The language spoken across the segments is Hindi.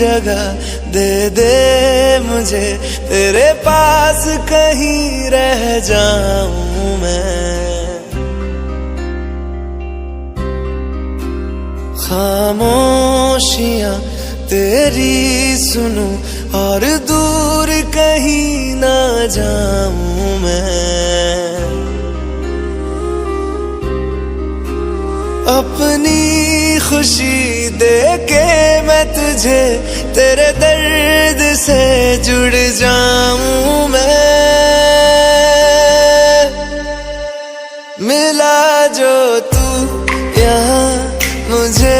जगह दे दे मुझे, तेरे पास कहीं रह जाऊं मैं। खामोशियां तेरी सुनूं और दूर कहीं ना जाऊं मैं। अपनी खुशी दे के मैं तुझे, तेरे दर्द से जुड़ जाऊं मैं। मिला जो तू यहाँ मुझे,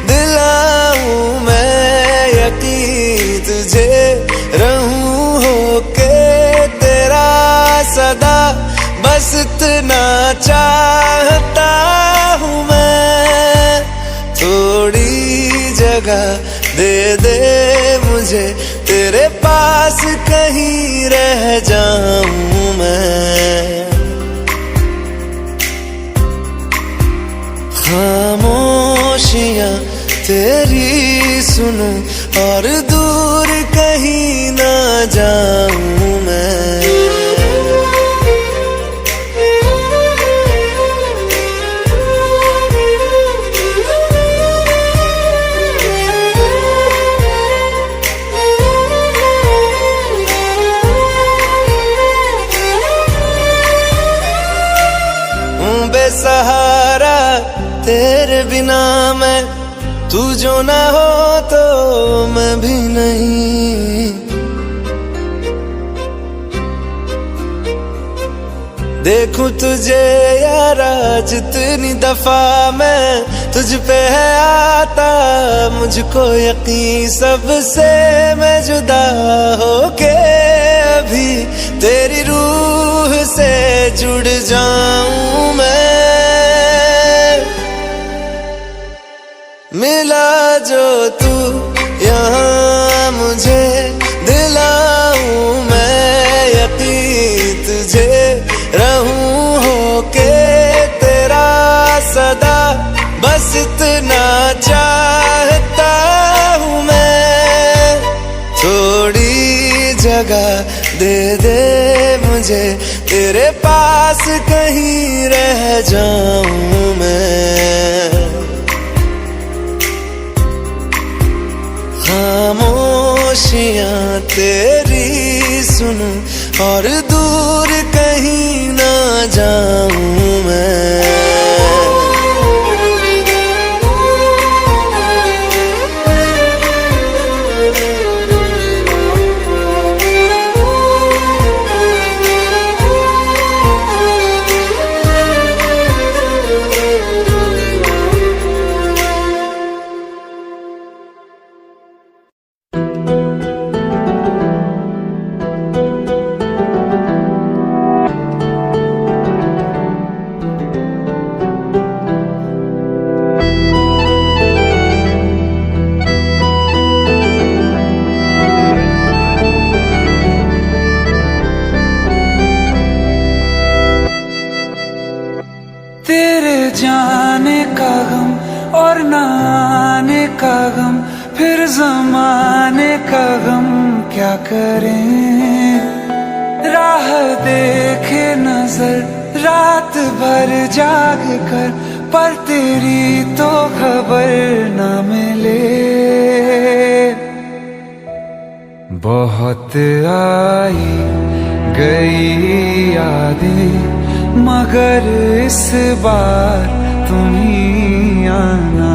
दिलाऊं मैं यकीन तुझे, रहूं होके तेरा सदा, बस इतना चाहता हूँ मैं। थोड़ी जगह दे दे मुझे, तेरे पास कहीं रह जाऊं मैं। खामोशियां तेरी सुनूं और दूर कहीं ना जाऊं मैं। बेसहारा तेरे बिना मैं, तू जो ना हो तो मैं भी नहीं। देखूं तुझे यारा जितनी दफा मैं, तुझ पे है आता मुझको यकीन, सबसे मैं जुदा होके अभी तेरी रूह से जुड़ जाऊं मैं। मिला जो तू यहाँ मुझे, दिलाऊं मैं यकीन तुझे, रहूं होके तेरा सदा, बस इतना चाहता हूँ मैं। थोड़ी जगह दे दे मुझे, तेरे पास कहीं रह जाऊं मैं। खामोशियां तेरी सुनूं और दूर कहीं ना जाऊं मैं। जाने का गम और न आने का गम, फिर ज़माने का गम क्या करें। राह देखे नजर रात भर जाग कर, पर तेरी तो खबर न मिले। बहुत आई गई यादें, मगर इस बार तुम ही आना।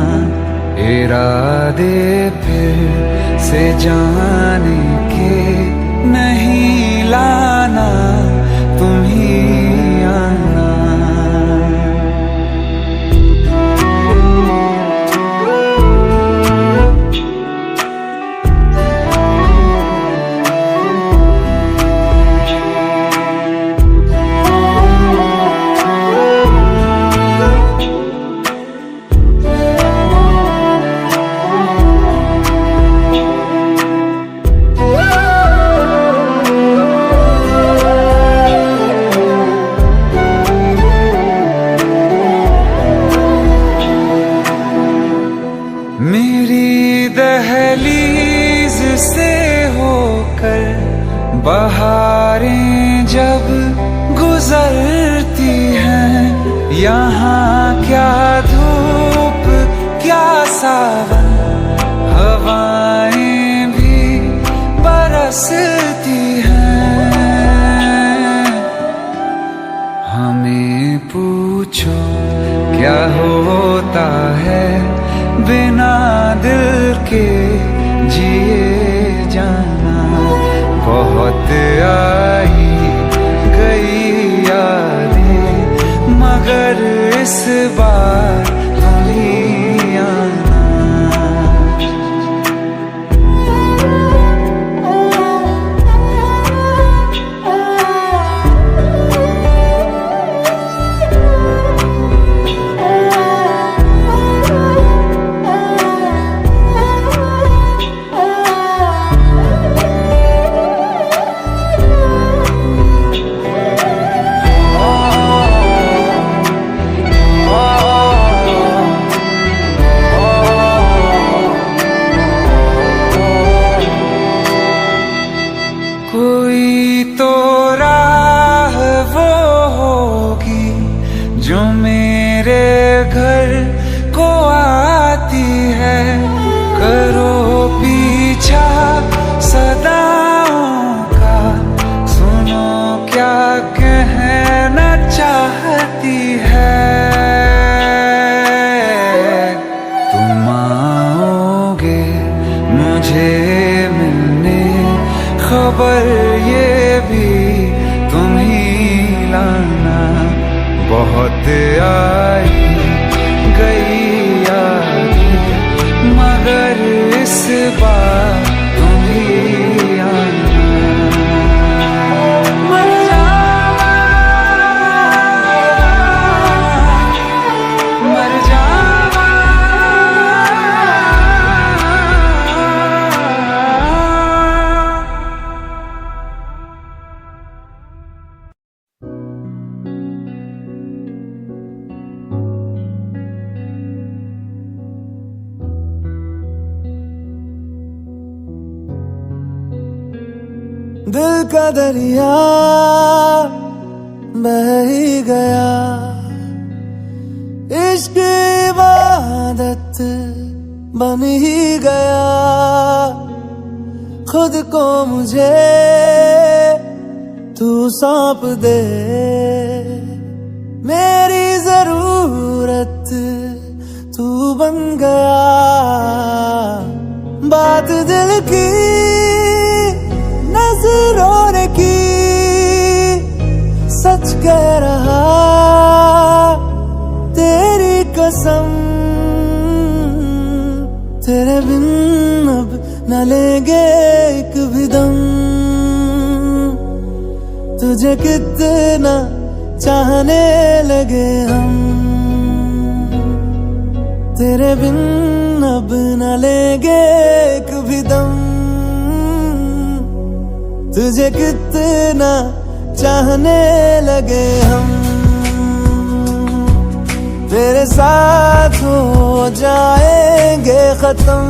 इरादे फिर से जाने के नहीं लाना, तुम ही आना। बहारें जब गुजरती हैं, यहाँ क्या धूप क्या सावन, हवाएं भी बरसती हैं। हमें पूछो क्या होता है बिना दिल के जिए जाना। बहुत आई गई यादें मगर इस बार तुम ही आना। कोई तो राह वो होगी जो मेरे घर को आती है। करो पीछा सदाओं का, सुनो क्या कहना चाहती है। तुम आओगे मुझे मिलने, खबर ये भी तुम ही लाना। बहुत आई गई यादें मगर इस बार तुम ही आना। मर जावा, मर जावा। दिल का दरिया बह ही गया, इश्क इबादत बन ही गया। खुद को मुझे तू सौंप दे, मेरी जरूरत तू बन गया। बात दिल की नजरों ने की, सच कह रहा तेरी कसम। तेरे बिन अब न लेंगे एक भी दम, तुझे कितना चाहने लगे हम। तेरे बिन अब न लेंगे एक भी दम, तुझे कितना चाहने लगे हम। तेरे साथ हो जाएंगे खत्म,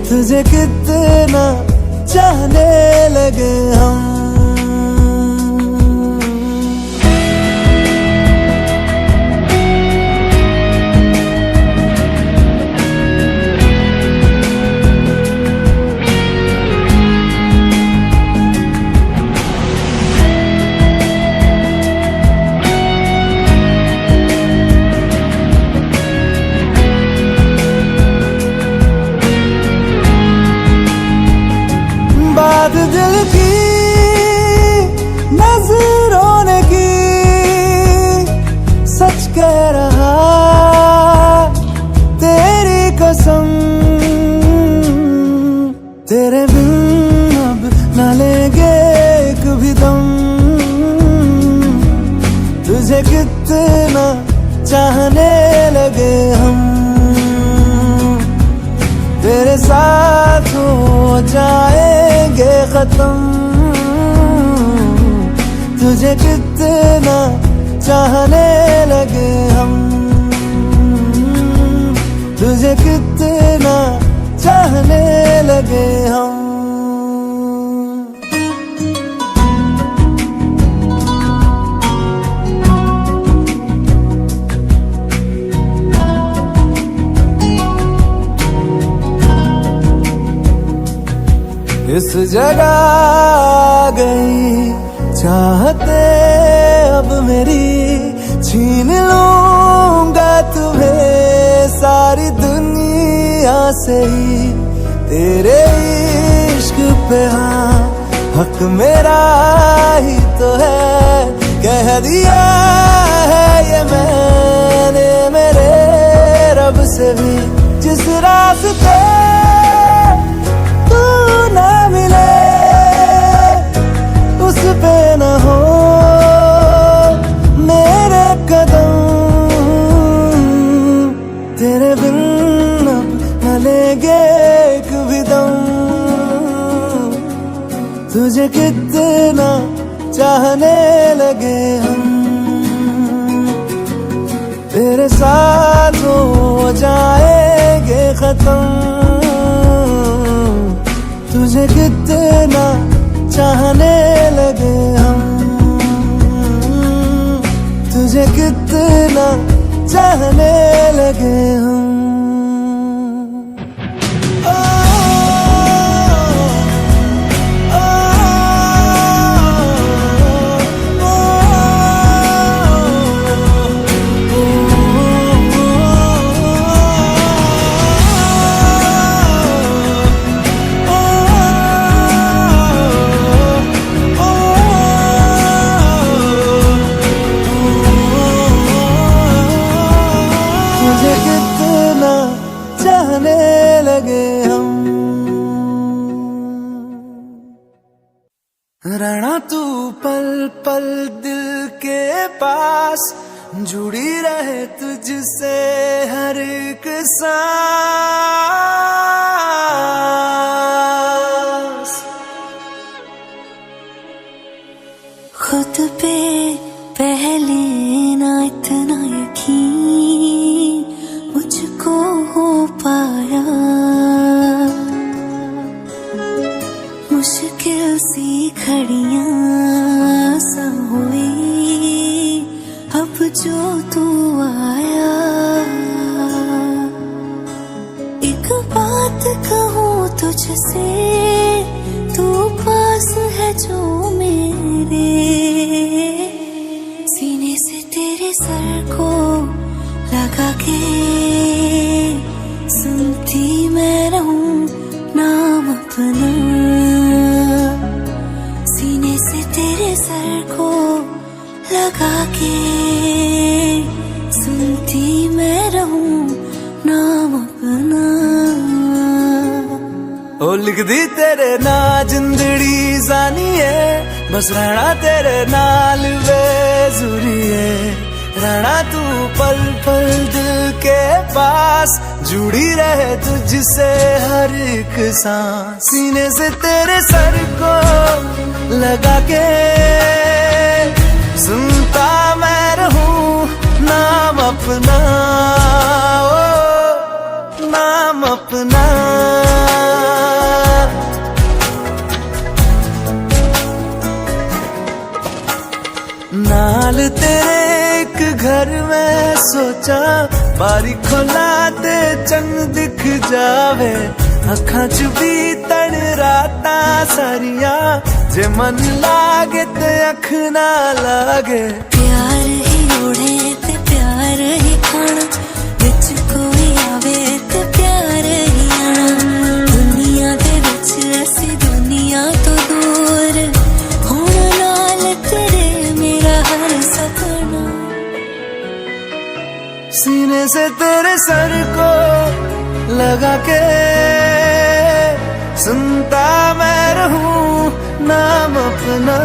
तुझे कितना चाहने लगे हम। बात दिल की नजरों ने की, सच कह रहा तेरी कसम। तेरे बिन अब न लेंगे एक भी दम, तुझे कितना चाहने लगे हम। तेरे साथ हो जाएंगे खत्म, तुझे कितना चाहने लगे हम। तुझे कितना चाहने लगे हम। इस जगह आ गई चाहते अब मेरी, छीन लूंगा तुम्हें सारी दुनिया से ही। तेरे इश्क पे हाँ हक मेरा ही तो है, कह दिया है ये मैंने मेरे रब से भी। जिस रास्ते तू ना मिले उस पे न हो मेरे कदम, तेरे बिन अब न लेंगे एक भी दम। तुझे कितना चाहने लगे हम, तेरे साथ हो जाएंगे खत्म। तुझे कितना चाहने लगे हम, तुझे कितना चाहने लगे हम। तुझे कितना चाहने लगे हम। रहना तू पल पल दिल के पास, जुड़ी रहे तुझसे हर एक सांस। खुद पे पहले ना इतना यकीन मुझको हो पाया, मुश्किल सी घड़ियां सा हुई अब जो तू आया। एक बात कहूँ तुझसे, तू पास है जो मेरे, सीने से तेरे सर को लगा के सुनती मैं रहूं नाम अपना। सीने से तेरे सर को लगा के सुनती मैं रहूं नाम अपना। ओ लिख दी तेरे ना जिंदड़ी जानी है, बस रहना तेरे नाल बेजुरी है। रहना तू पल पल दिल के पास, जुड़ी रहे तुझसे हर एक सांस। सीने से तेरे सर को लगा के सुनता मैं रहूं नाम अपना, ओ नाम अपना। नाल तेरे एक घर में सोचा, बारी खोला ते चंग दिख जावे। अखां च भी तन राता सारिया, जे मन लागे ते अख ना लागे। प्यार ही उड़े ते प्यार ही खाना, विच कोई आवे ते प्यार ही आना। दुनिया दे विच ऐसी दुनिया तो दूर होना, नाल तेरे मेरा हर सपना। सीने से तेरे सर को लगा के सुनता मैं रहूं नाम अपना।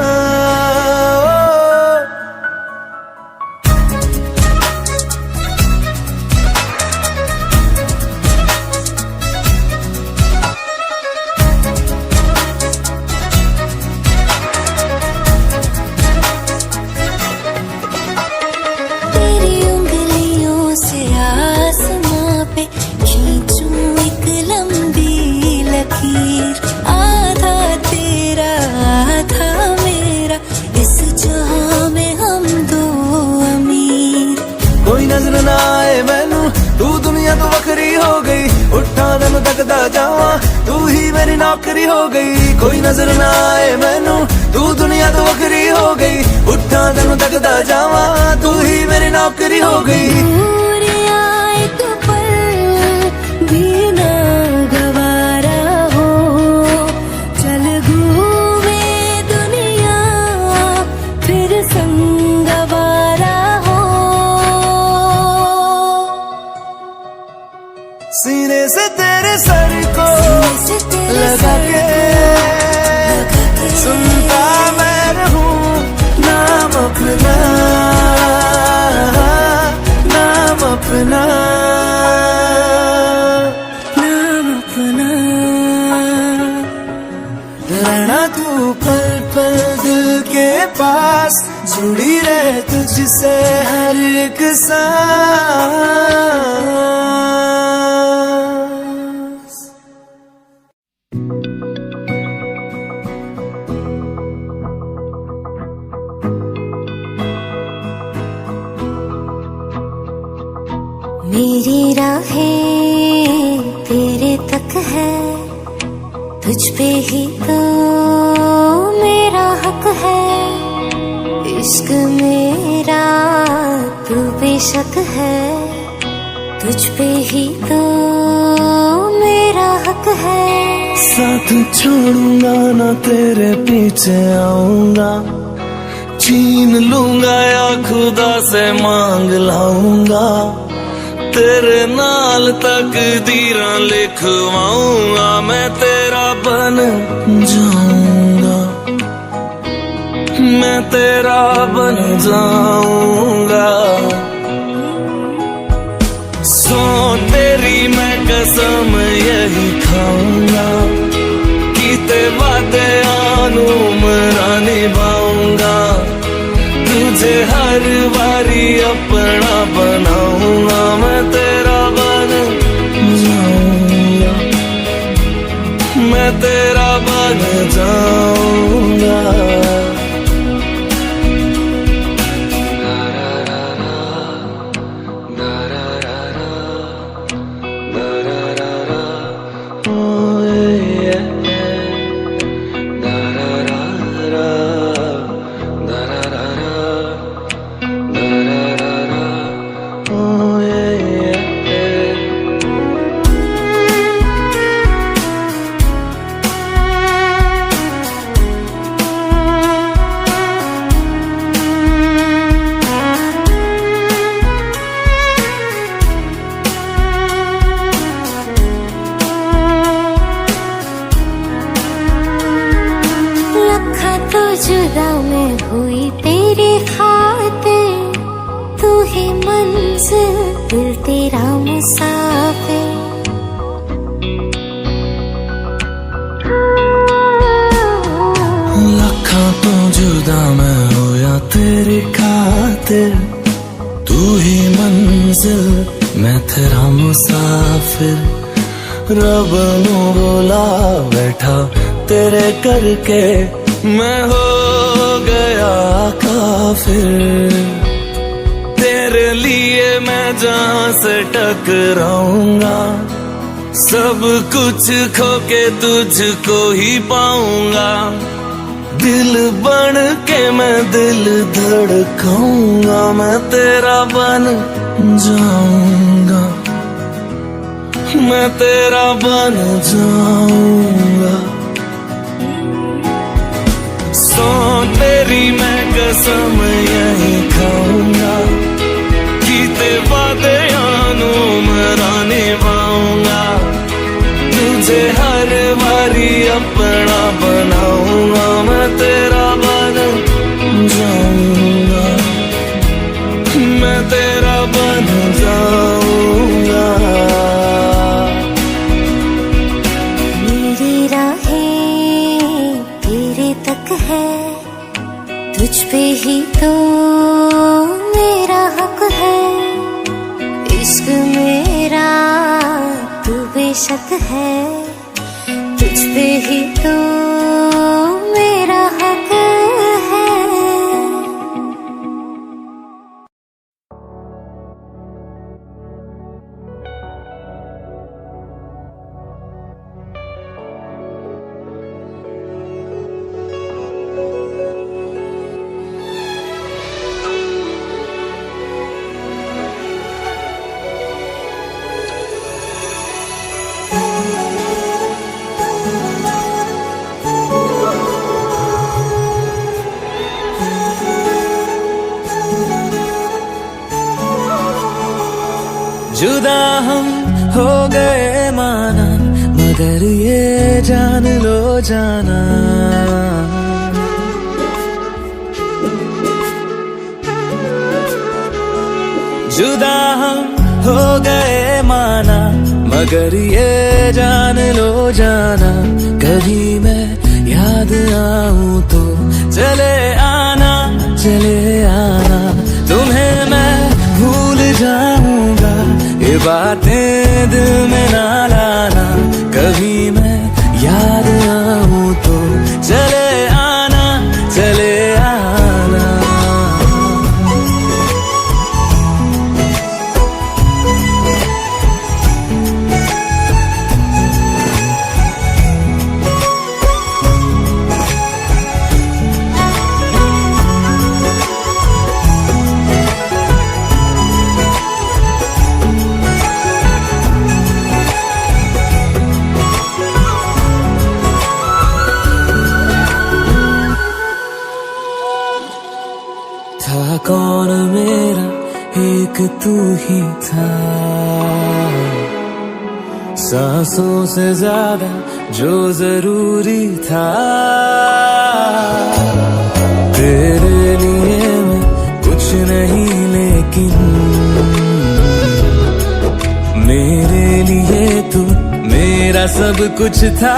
तेरी उंगलियों से आसमां पे खींचूं एक लंबी लकीर, आधा तेरा आधा मेरा, इस जहां में हम दो अमीर। कोई नजर ना आए मैनू तू दुनिया तो वखरी हो गई, उठा तेन तकदा जावा, तू ही मेरी नौकरी हो गई, कोई नजर ना आए मैनू, तू दुनिया तो वखरी हो गई, उठा तेन तकदा जावा, तू ही मेरी नौकरी हो गई। दूर आए तो पल भी ना गवारा हो, चल घूमे दुनिया फिर संगवारा हो। सीने से तेरे सर को लगा के सुनता मैं रहूं नाम अपना, नाम अपना, नाम अपना। रहना तू पल पल दिल के पास, जुड़ी रहे तुझसे हर एक सांस। मेरी राहें तेरे तक है, तुझ पे ही तो मेरा हक है, इश्क मेरा तू बेशक है, तुझ पे ही तो मेरा हक है। साथ छोड़ूंगा ना तेरे पीछे आऊंगा, छीन लूंगा या खुदा से मांग लाऊंगा, तेरे नाल तकदीरां लिखवाऊंगा, मैं तेरा बन जाऊंगा, मैं तेरा बन जाऊंगा। सो तेरी मैं कसम यही खाऊंगा, कीते वादे आनू मरा निभाऊंगा, तुझे हर बारी अपना बनाऊंगा, मैं तेरा बन जाऊंगा, मैं तेरा बन जाऊंगा। जुदा मैं हुई तेरी खातिर, तू ही मंजिल दिल तेरा मुसाफिर। लखा तो जुदा मैं होया तेरी खातिर, तू ही मंजिल मैं तेरा मुसाफिर। रब नू बोला बैठा तेरे करके, मैं हो गया काफिर। तेरे लिए मैं जहां से टकराऊंगा, सब कुछ खो के तुझको ही पाऊंगा। दिल बन के मैं दिल धड़काऊंगा, मैं तेरा बन जाऊंगा, मैं तेरा बन जाऊंगा। सो तेरी मैं कसम यही खाऊंगा, कीते वादे आनू मरा निभाऊंगा, तुझे हर बारी अपना बनाऊंगा, मैं तेरा बन जाऊंगा, मैं तेरा बन जाऊंगा। मेरी राहें तेरे तक है, तुझ पे ही तो मेरा हक है, इश्क मेरा तू बेशक है, तुझ पे ही तो मेरा हक है। जुदा हम हो गए माना, मगर ये जान लो जाना, जुदा हम हो गए माना, मगर ये जान लो जाना, कभी मैं याद आऊं तो चले आना, चले आना, तुम्हें मैं भूल जाऊंगा, ये बातें दिल में ना लाना, कभी मैं याद आऊं तो चले आना, चले आना। था कौन मेरा एक तू ही था, सांसों से ज्यादा जो जरूरी था, तेरे लिए मैं कुछ नहीं लेकिन मेरे लिए तू मेरा सब कुछ था,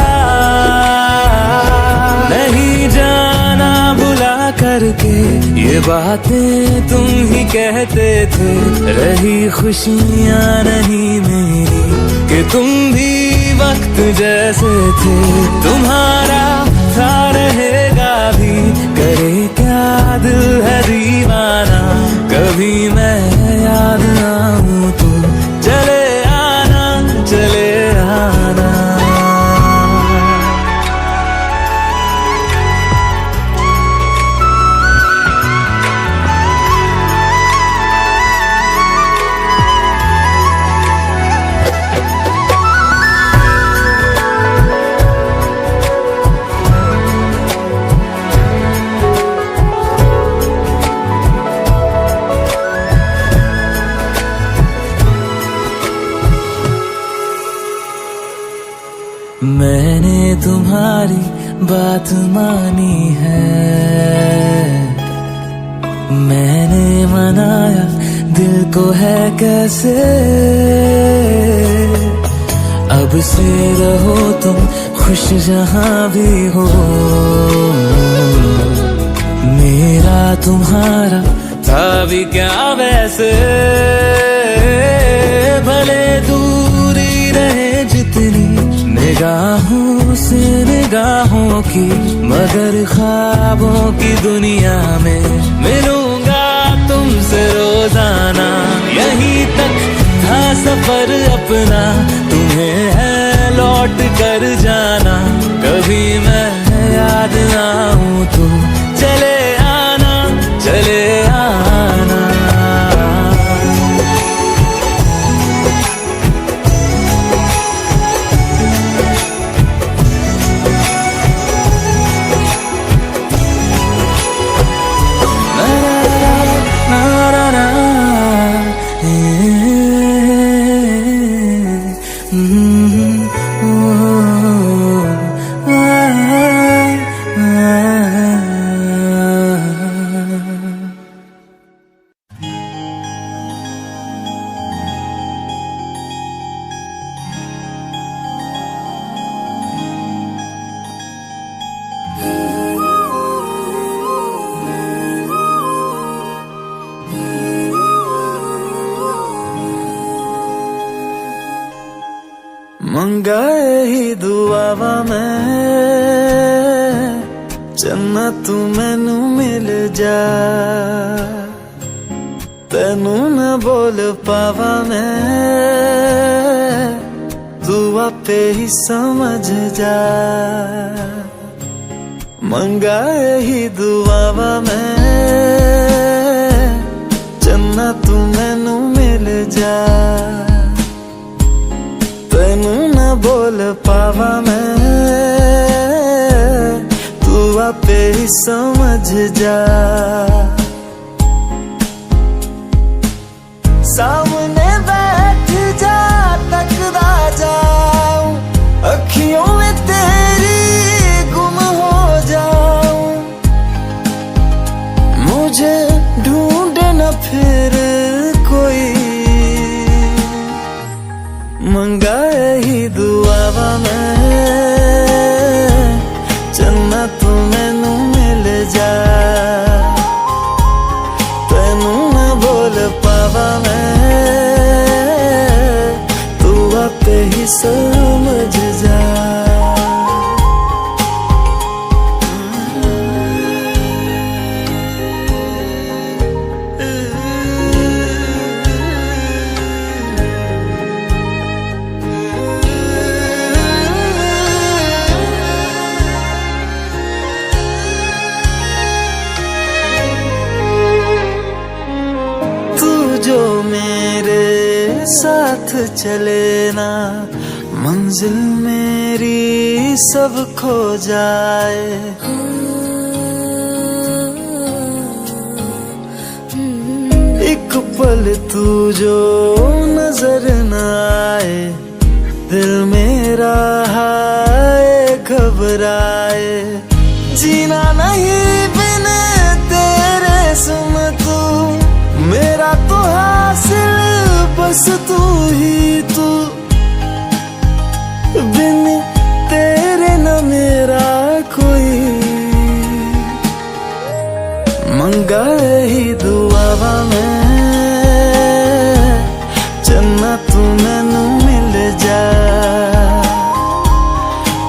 नहीं जाना बुला करके ये बातें तुम ही कहते थे, रही खुशियाँ नहीं मेरी कि तुम भी वक्त जैसे थे, तुम्हारा था रहेगा भी, करे क्या दिल है दीवाना, कभी मैं याद आऊं तो चले आना, चले आना। मैंने तुम्हारी बात मानी है, मैंने मनाया दिल को है कैसे, अब से रहो तुम खुश जहां भी हो, मेरा तुम्हारा था भी क्या वैसे, भले दूरी रहे जितनी निगाहों से निगाहों की, मगर ख्वाबों की दुनिया में मिलूंगा तुमसे रोजाना, यहीं तक था सफर अपना, तुम्हें है लौट कर जाना, कभी मैं याद आऊं तो चले आना, चले आना। मंगाए ही दुआवा मैं जन्नत तू मैनू मिल जा, तेनू न बोल पावा मैं, तू आपे ही समझ जा, मंगाए ही दुआवा मैं जन्नत तू मैनू मिल जा, तेनू न बोल पावा मैं, तू आपे ही समझ जा, सामने बैठ समझ जा। जो मेरे साथ चले ना, मंजिल मेरी सब खो जाए। एक पल तू जो नजर न आए, दिल मेरा हाय घबराए। जीना नहीं बिन तेरे सुन तू, मेरा तो हासिल बस तू ही तू। बिन तेरे न मेरा कोई, मंगा ही दुआवा मैं चन्ना तू मैनू मिल जा।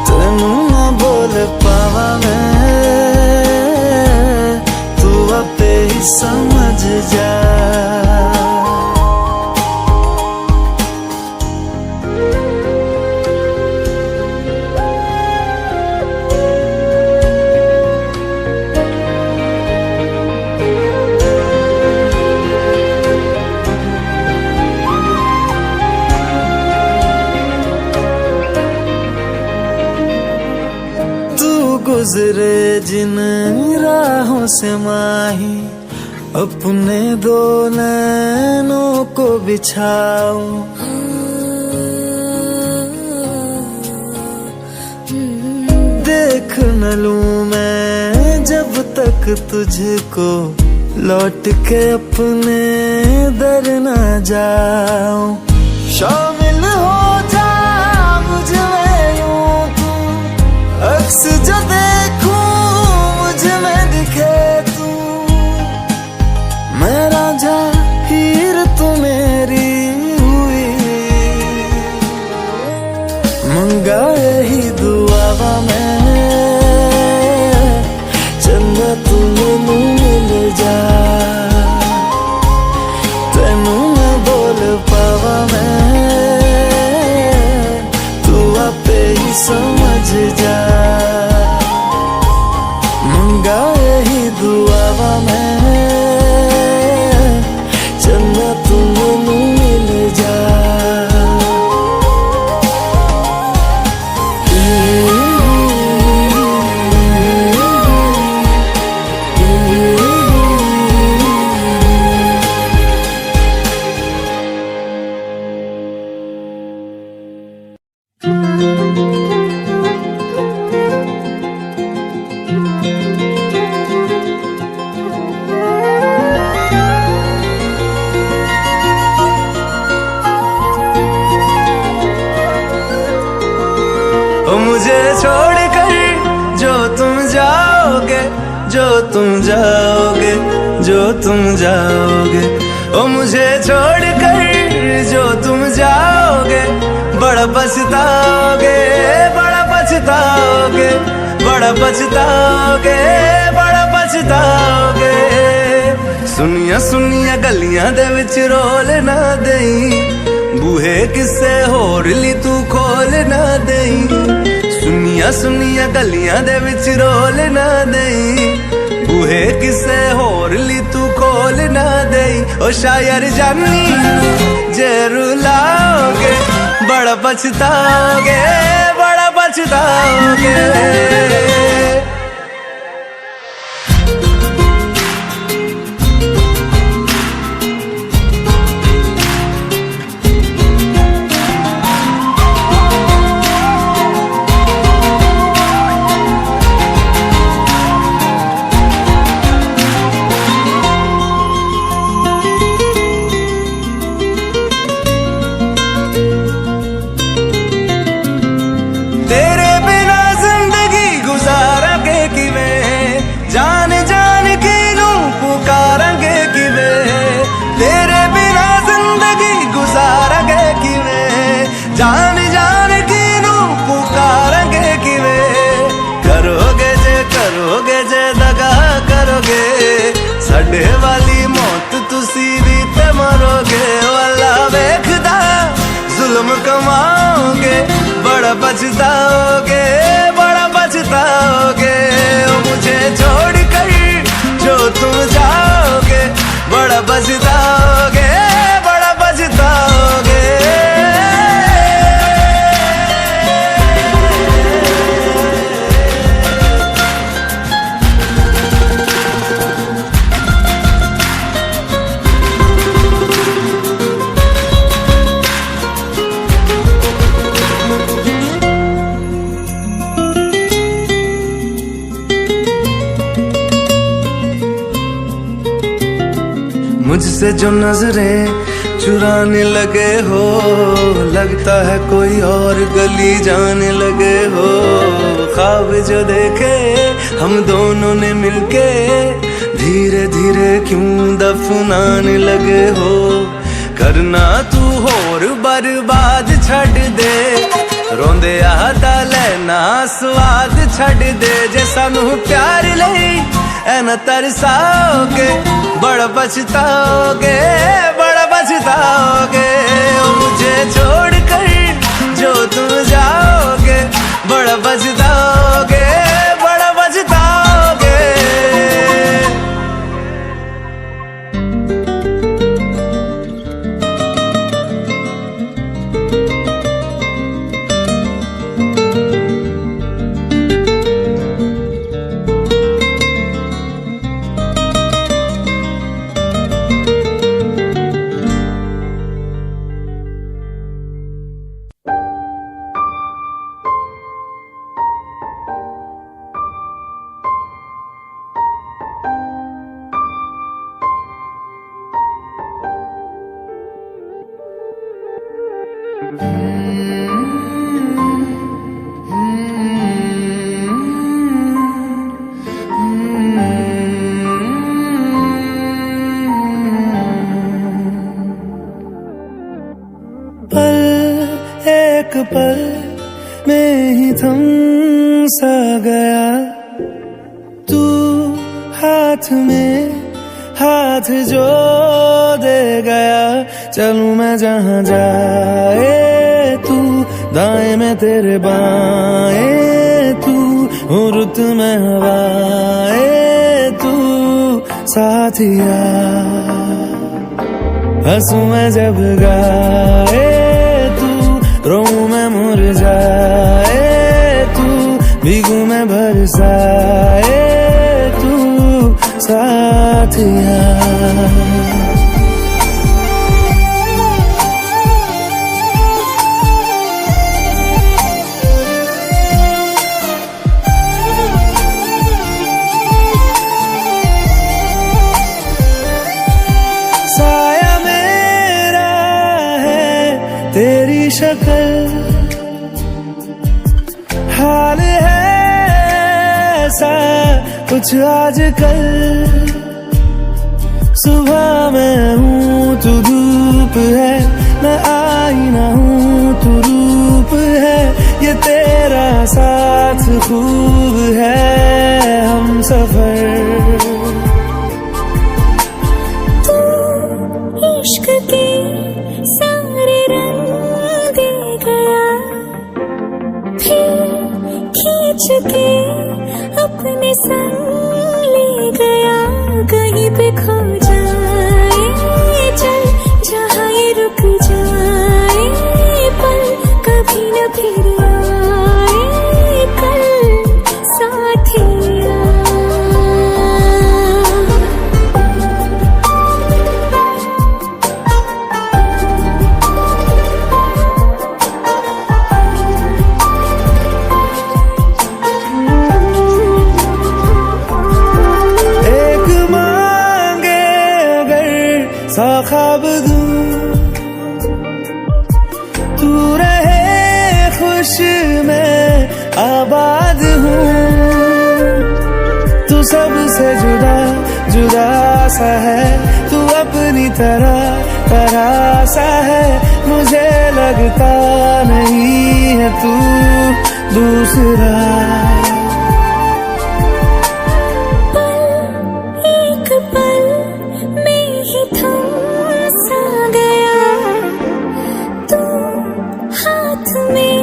तेनू ना बोल पावा मैं, तू आपे ही समझ जा। गुजरे जिन राहों से माही, अपने दो नैनों को बिछाऊं। देख न लूं मैं जब तक तुझको, लौट के अपने दर न जाऊं। शामिल हो जा मुझ में यूं तू, अक्स जो देखूं मुझ में दिखे तू। मैं रांझा हीर तू मेरी हुई, मंगा यही दुआवा मैं चंदा तू मैनू मिल जा। तेनू मैं बोल पावा मैं, तू आपे ही समझ जा। मंगा यही दुआवा मैं चन्ना तू मैनू मिल जा। मुझे छोड़कर जो तुम जाओगे, जो तुम जाओगे, जो तुम जाओगे। ओ मुझे छोड़कर जो तुम जाओगे, बड़ा पछताओगे, बड़ा पछताओगे, बड़ा पछताओगे, बड़ा पछताओगे। सुनिया सुनिया गलियां दे विच रोल ना देई, बूहे किसे होर ली तू खोल ना देई। सुनिया सुनिया गलियां दे विच रोल ना देई, बूहे किसे होर ली तू खोल ना देई। ओ शायर जानी जे रुलाओगे, बड़ा पछताओगे, बड़ा पछताओगे। जान जान बड़ा पछताओगे, बड़ा पछताओगे। ओ मुझे छोड़ कर जो तुम जाओगे, बड़ा पछताओगे, बड़ा पछताओगे। मुझसे जो नजरें चुराने लगे हो, लगता है कोई और गली जाने लगे हो। ख्वाब जो देखे हम दोनों ने मिलके, धीरे धीरे क्यों दफनाने लगे हो। करना तू होर बर्बाद छड़ दे, रोंदे आदा लेना स्वाद छड़ दे। जे सानू प्यार लई ऐना तरसाओगे, बड़ा पछताओगे, बड़ा पछताओगे। ओ मुझे छोड़ कर जो तुम जाओगे, बड़ा पछताओगे, बड़ा पछताओगे। एक पल में ही थम सा गया, तू हाथ में हाथ जो दे गया। चलूं मैं जहां जाए तू, दाएं में तेरे बाएं तू, रुत में हवाएं तू साथिया। हंसू मैं जब गाए तू, रोऊं मैं मुरझाए तू, भीगू मैं बरसाए तू साथिया। साया मेरा है तेरी शक्ल, हाल है ऐसा कुछ आजकल। सुबह मैं हूँ तू धूप है, मैं आईना हूँ तू रूप है। ये तेरा साथ खूब है हम सफर। इश्क के सारे रंग दे गया, फिर खींच के अपने संग ले गया। कहीं पे खो जाए चल, जहाँ ये रुक जाए पल, कभी न फिर आए कल साथिया। सा ख्वाब दूं तू रहे खुश, मैं आबाद हूँ। तू सबसे जुदा जुदा सा है, तू अपनी तरह सा है। मुझे लगता नहीं है तू दूसरा। हाथ में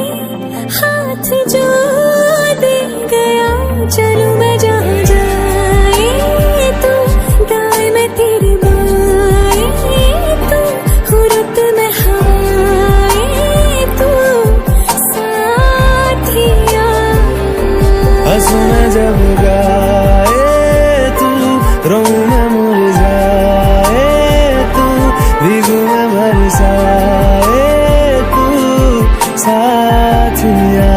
जब गाए तू, रहूं मैं मुरझाए तू, भीगू मैं बरसाए तू, साथिया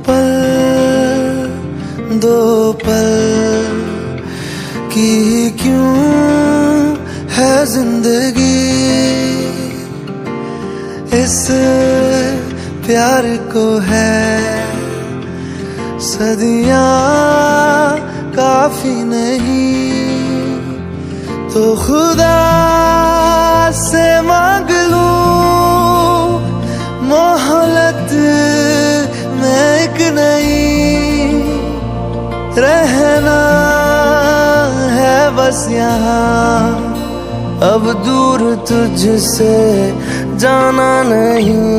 पल दो पल की क्यों है जिंदगी, इस प्यार को है सदियां काफी नहीं, तो खुदा से मांग लूं मोहलत में एक नहीं, रहना है बस यहाँ, अब दूर तुझसे जाना नहीं,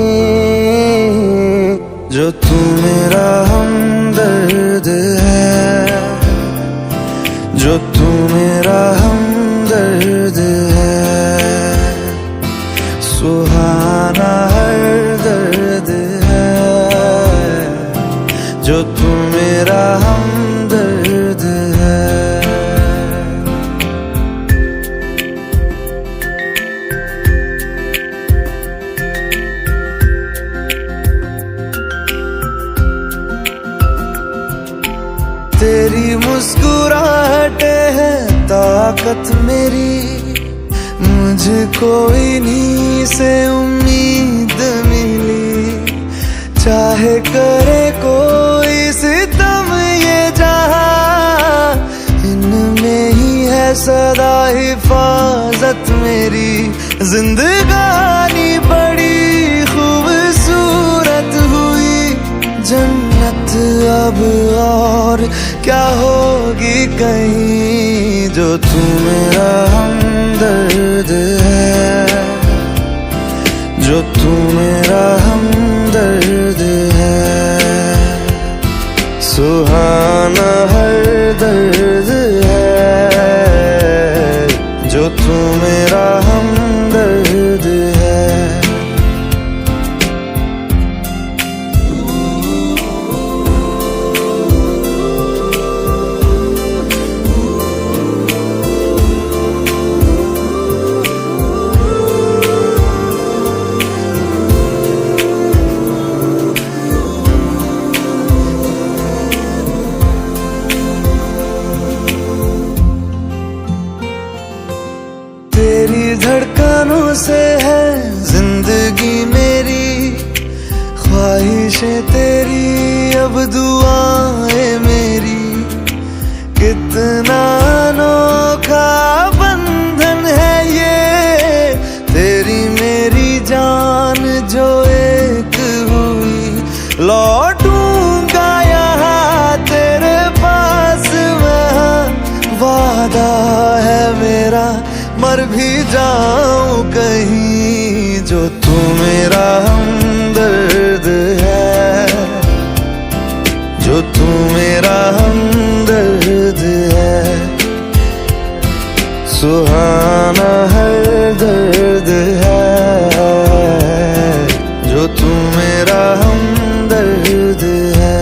जो तू मेरा हमदर्द है, जो तू मेरा हमदर्द है, सुहाना हर दर्द है, जो तू मेरा हमदर्द है। तेरी मुस्कुराहटे है ताकत मेरी, मुझको इन्हीं से उम्मीद मिली, चाहे करे कोई सितम ये जहां, इनमें ही है सदा हिफाजत मेरी, जिंदगानी बड़ी खूबसूरत हुई, जन्नत अब और क्या होगी कहीं, जो तू मेरा हमदर्द है, जो तू मेरा हमदर्द है, सुहाना हर दर्द है, जो तू मेरा हमदर्द है। तेरी धड़कनों से है जिंदगी मेरी, ख्वाहिशें तेरी अब दुआएं मेरी, कितना अनोखा बंधन है ये, तेरी मेरी जान जो एक हुई, लौटूंगा यहाँ तेरे पास मैं, वादा है मेरा मर भी जाऊं कहीं, जो तू मेरा हमदर्द है, जो तू मेरा हमदर्द है, सुहाना हर दर्द है, जो तू मेरा हमदर्द है,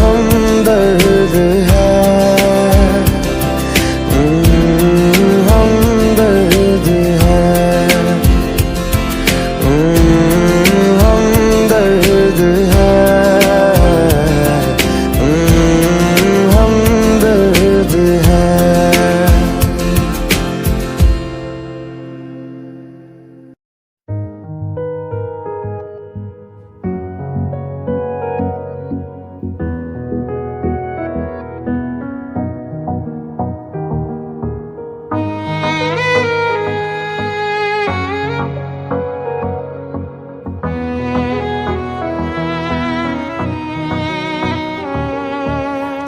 हमदर्द है, हमदर्द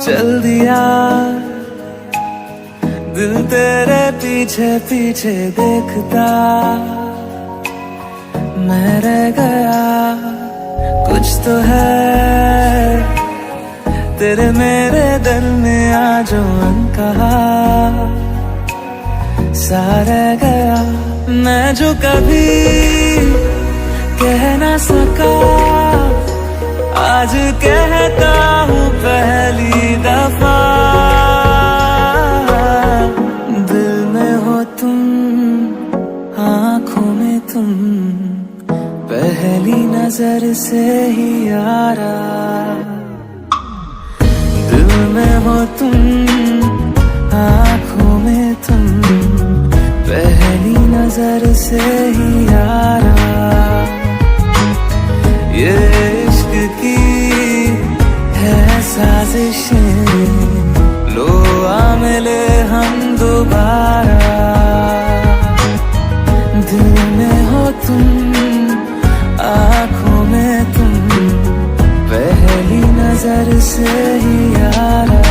चल दिया दिल तेरे पीछे पीछे देखता मैं रह गया कुछ तो है तेरे मेरे दरमिया जो अनकहा सा रह गया मैं जो कभी कह ना सका आज कहता हूँ पहली दफा दिल में हो तुम आँखों में तुम पहली नजर से ही यारा दिल में हो तुम आँखों में तुम पहली नजर से ही यारा ये इश्क की है साजिशें लो आ मिले हम दोबारा दिल में हो तुम आँखों में तुम पहली नजर से ही यारा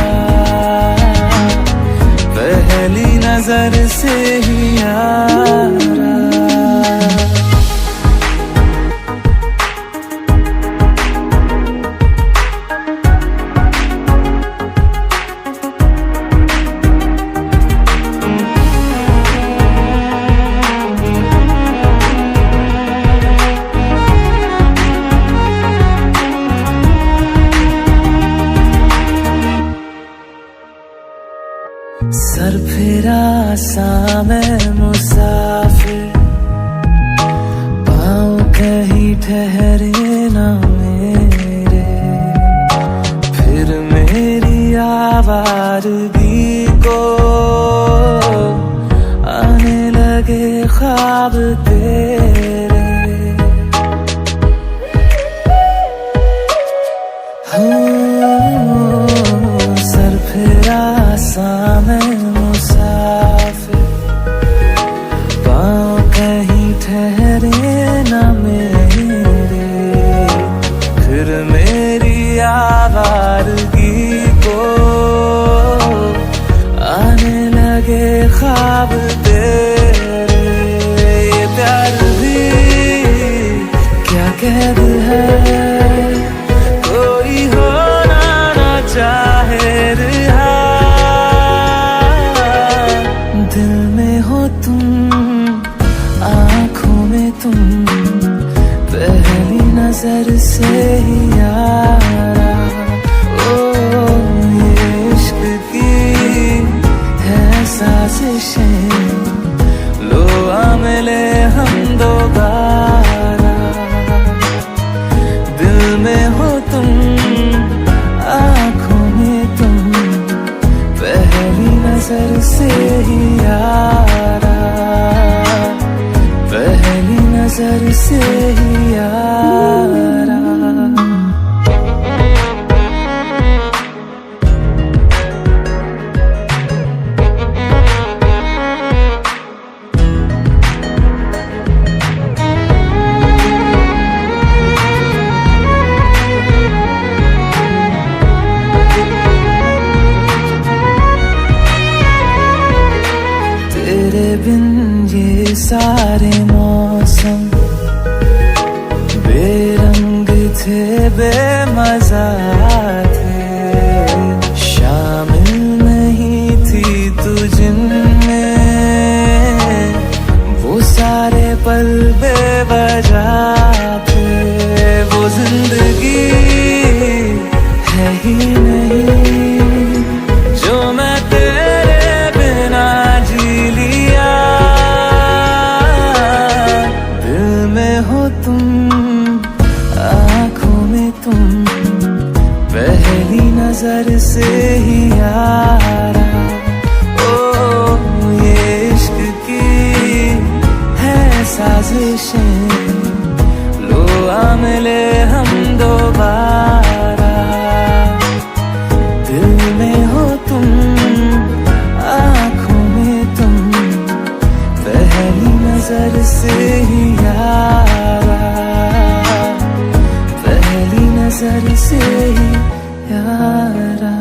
पहली नजर से ही यारा सर फिरा सा मैं मुसाफिर पाँव कहीं ठहरे ना मेरे फिर मेरी आवारगी को आने लगे ख्वाब तेरे सर फिरा सा मैं मुसाफिर पाँव कहीं ठहरे ना मेरे फिर मेरी आवारगी को आने लगे ख्वाब तेरे ये प्यार भी क्या कैद है कोई होना ना चाहे रिहा दिल में हो तुम आँखों में तुम पहली नजर से ही यारा ओ ये इश्क की है साजिशें लो आ मिले हम दोबारा दिल में हो तुम आँखों में तुम पहली नजर से ही यारा पहली नजर से ही यारा तेरे बिन ये सारे मौसम बेरंग थे बेमजा थे शामिल नहीं थी तू जिनमें वो सारे पल बेवजह थे वो जिंदगी है ही नहीं जो मैं तेरे बिना जी लिया दिल में हो तुम आँखों में तुम पहली नजर से ही यारा ओ ये इश्क की है साजिशें लो आ मिले हम दोबारा दिल में हो तुम आँखों में तुम पहली नजर से ही यारा पहली नजर से ही यारा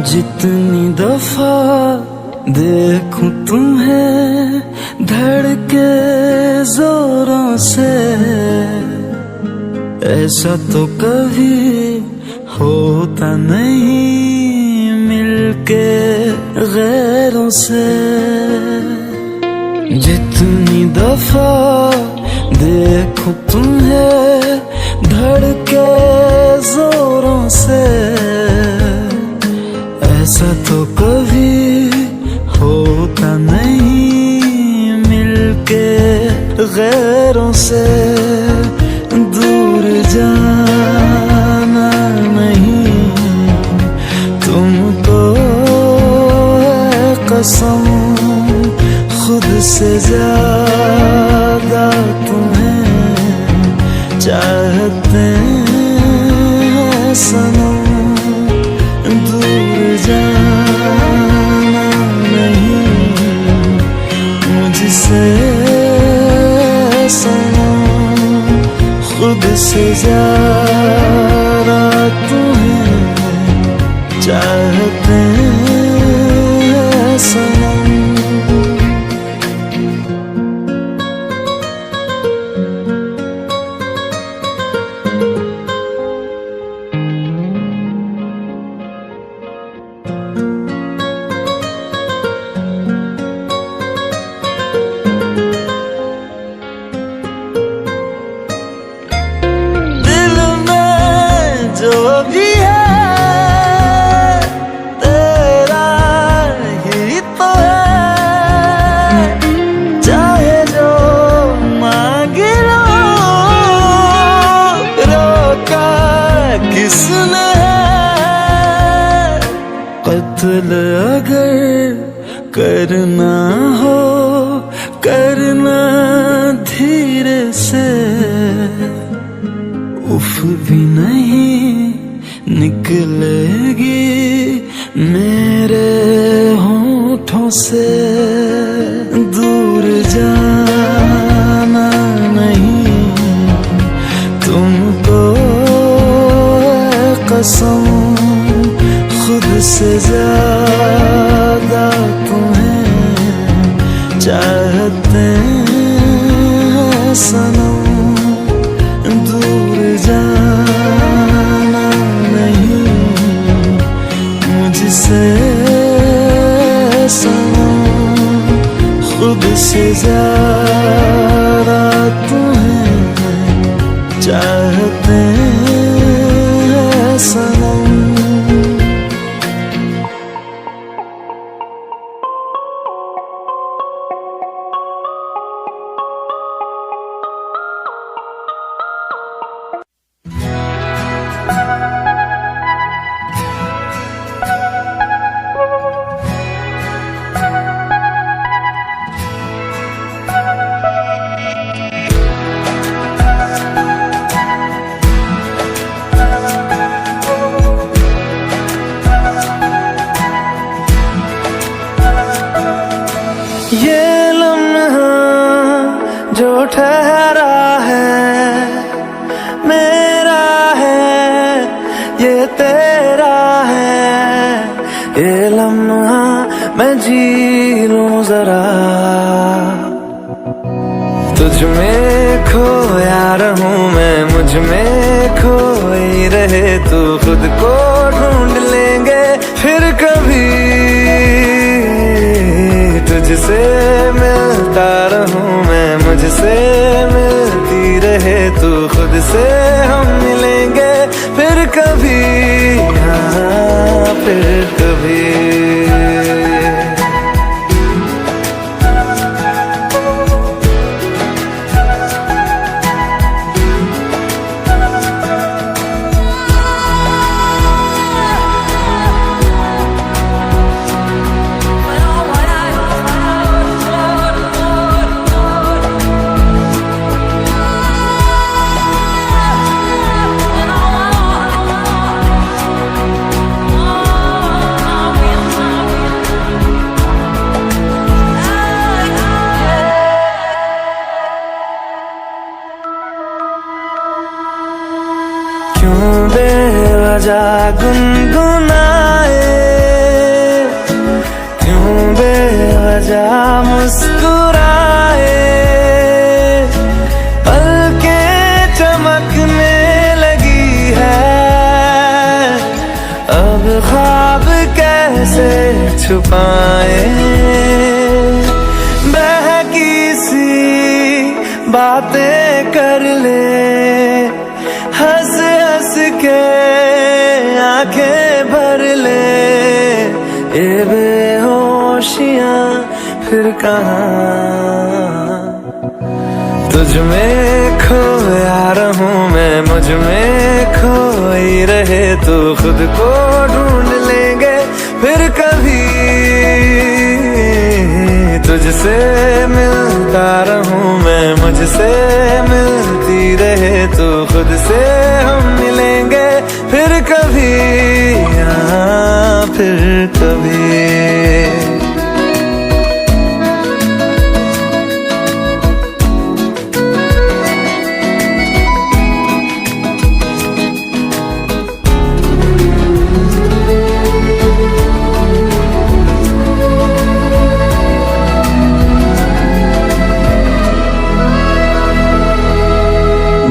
जितनी दफा देखूं तुम्हें धड़के जोरों से, ऐसा तो कभी होता नहीं मिलके गैरों से। जितनी दफा देखूं तुम्हें धड़के जोरों से, ऐसा तो कभी होता नहीं मिलके गैरों से। दूर जाना नहीं तुमको है कसम, खुद से ज्यादा तुम्हें चाहते हैं सनम। दूर जाना नहीं मुझसे सनम, खुद से ज्यादा तुम्हें चाहते हैं सनम। जो भी है तेरा ही तो है, चाहे जो मांग लो, रोका किसने है। कत्ल अगर करना हो करना धीरे से, उफ भी नहीं निकलेगी मेरे होठों से। दूर जाना नहीं तुमको है कसम, खुद से ज्यादा तुम्हें चाहते हैं सनम। दूर जाना नहीं मुझसे सनम, खुद से ज्यादा तुम्हें चाहते हैं सनम। ये लम्हा जो ठहरा है मेरा है, ये तेरा है। ये लम्हा मैं जी लूं जरा, तुझ में खोया रहूं मैं, मुझ में खोई रहे तू। खुद को ढूंढ लेंगे फिर कभी, तुझसे मिलता रहूं मैं, मुझसे मिलती रहे तू। खुद से हम मिलेंगे फिर कभी, हाँ फिर कभी। क्यों बेवजह गुनगुनाए छुपाए, बहकी सी बातें कर ले, हंस हंस के आंखें भर ले, ये बेहोशियां फिर कहाँ। तुझ में खोया रहूं मैं, मुझ में खोई रहे तू, खुद को ढूंढ लेंगे फिर कभी। तुझसे मिलता रहूं मैं, मुझसे मिलती रहे तू, खुद से हम मिलेंगे फिर कभी, हाँ फिर कभी।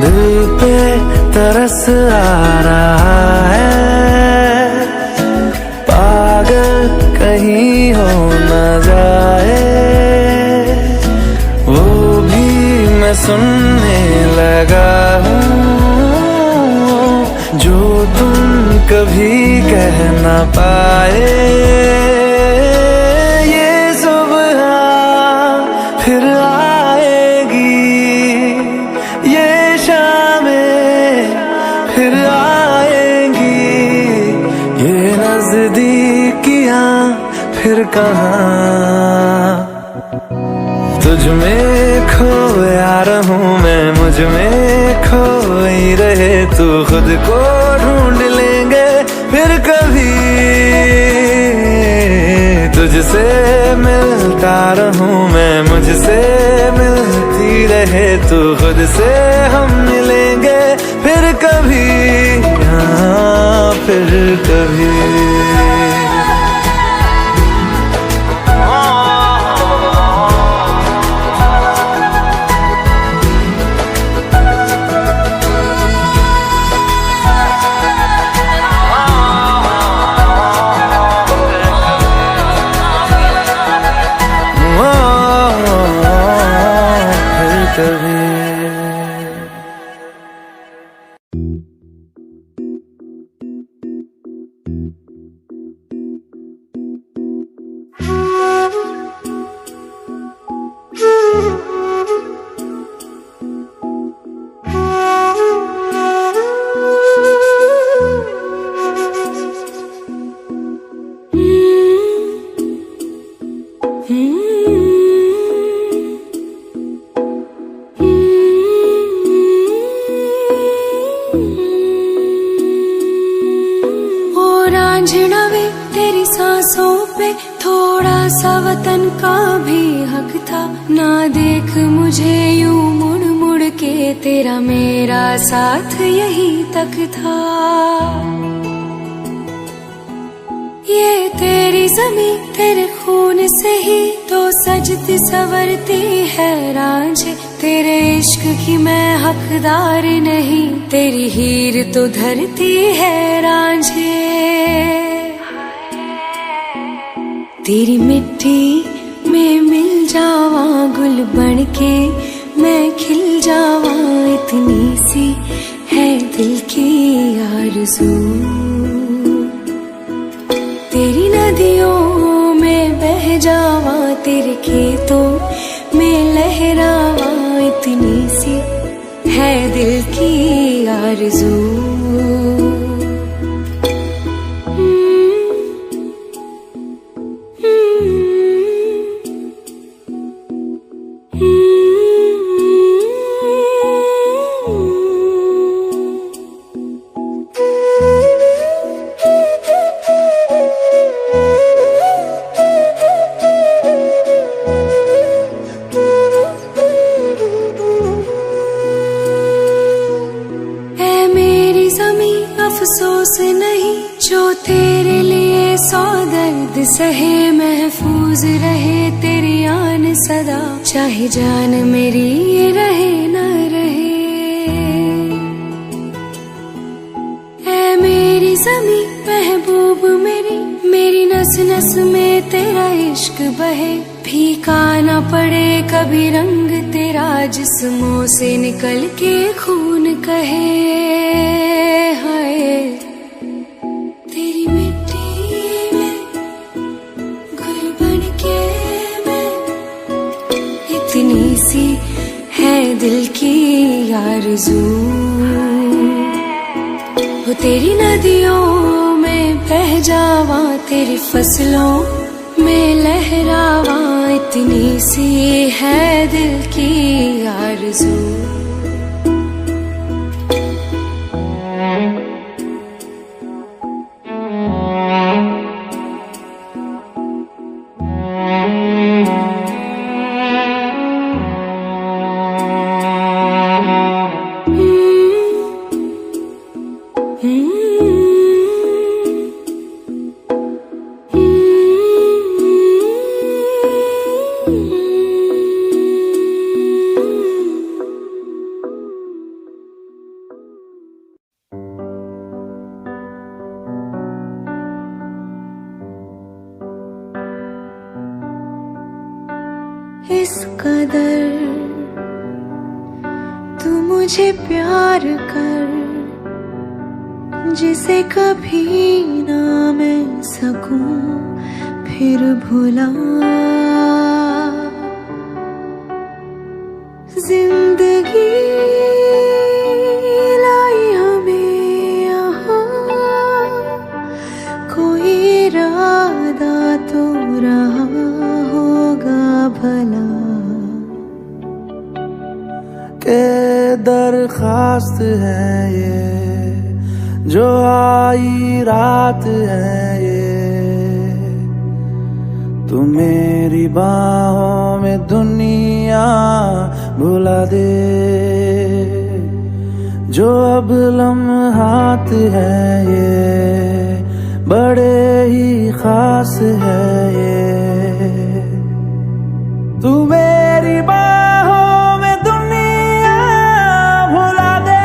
दिल पे तरस आ रहा है, पागल कहीं हो न जाए, वो भी मैं सुनने लगा हूँ, जो तुम कभी कह न पाए। ये सुबह फिर आएगी, ये शामें फिर आएंगी, ये नजदीकियां फिर कहाँ। तुझ में खोया रहूं मैं, मुझ में खोई रहे तू, खुद को ढूंढ लेंगे फिर कभी। तुझसे मिलता रहूं मैं, मुझसे मिलती रहे तू, खुद से हम मिलेंगे फिर कभी, हाँ फिर कभी। तेरी सांसों पे थोड़ा सा वतन का भी हक था, ना देख मुझे यूं मुड़ मुड़ के, तेरा मेरा साथ यही तक था। ये तेरी ज़मीं तेरे खून से ही तो सजती संवरती है रांझे, तेरे इश्क की मैं हकदार नहीं, तेरी हीर तो धरती है रांझे। तेरी मिट्टी में मिल जावा गुल बन के, मैं खिल जावा, इतनी सी है दिल की आरज़ू। तेरी नदियों में बह जावा, तेरे खेतों में लहरावा, इतनी सी है दिल की आरज़ू। अफसोस नहीं जो तेरे लिए सौ दर्द सहे, महफूज रहे तेरी आन सदा, चाहे जान मेरी ये रहे न रहे। ऐ मेरी ज़मीं महबूब मेरी, मेरी नस नस में तेरे बहे फीका ना पड़े कभी रंग तेरा, जिस्मों से निकल के खून कहे। हाय तेरी मिट्टी में गुल बन के मैं, इतनी सी है दिल की आरज़ू, वो तेरी नदियों में बह जावा, तेरी फसलों में लहरावा, इतनी सी है दिल की आरज़ू। इस कदर तू मुझे प्यार कर, जिसे कभी ना मैं सकूं फिर भुला। जिंदगी लाई हमें यहाँ, कोई इरादा तो रहा होगा भला, के दरखास्त है ये जो आई रात है ये, तू मेरी बाहों में दुनिया भुला दे। जो अब लम्हात है ये बड़े ही खास है ये, तू मेरी बाहों में दुनिया भुला दे।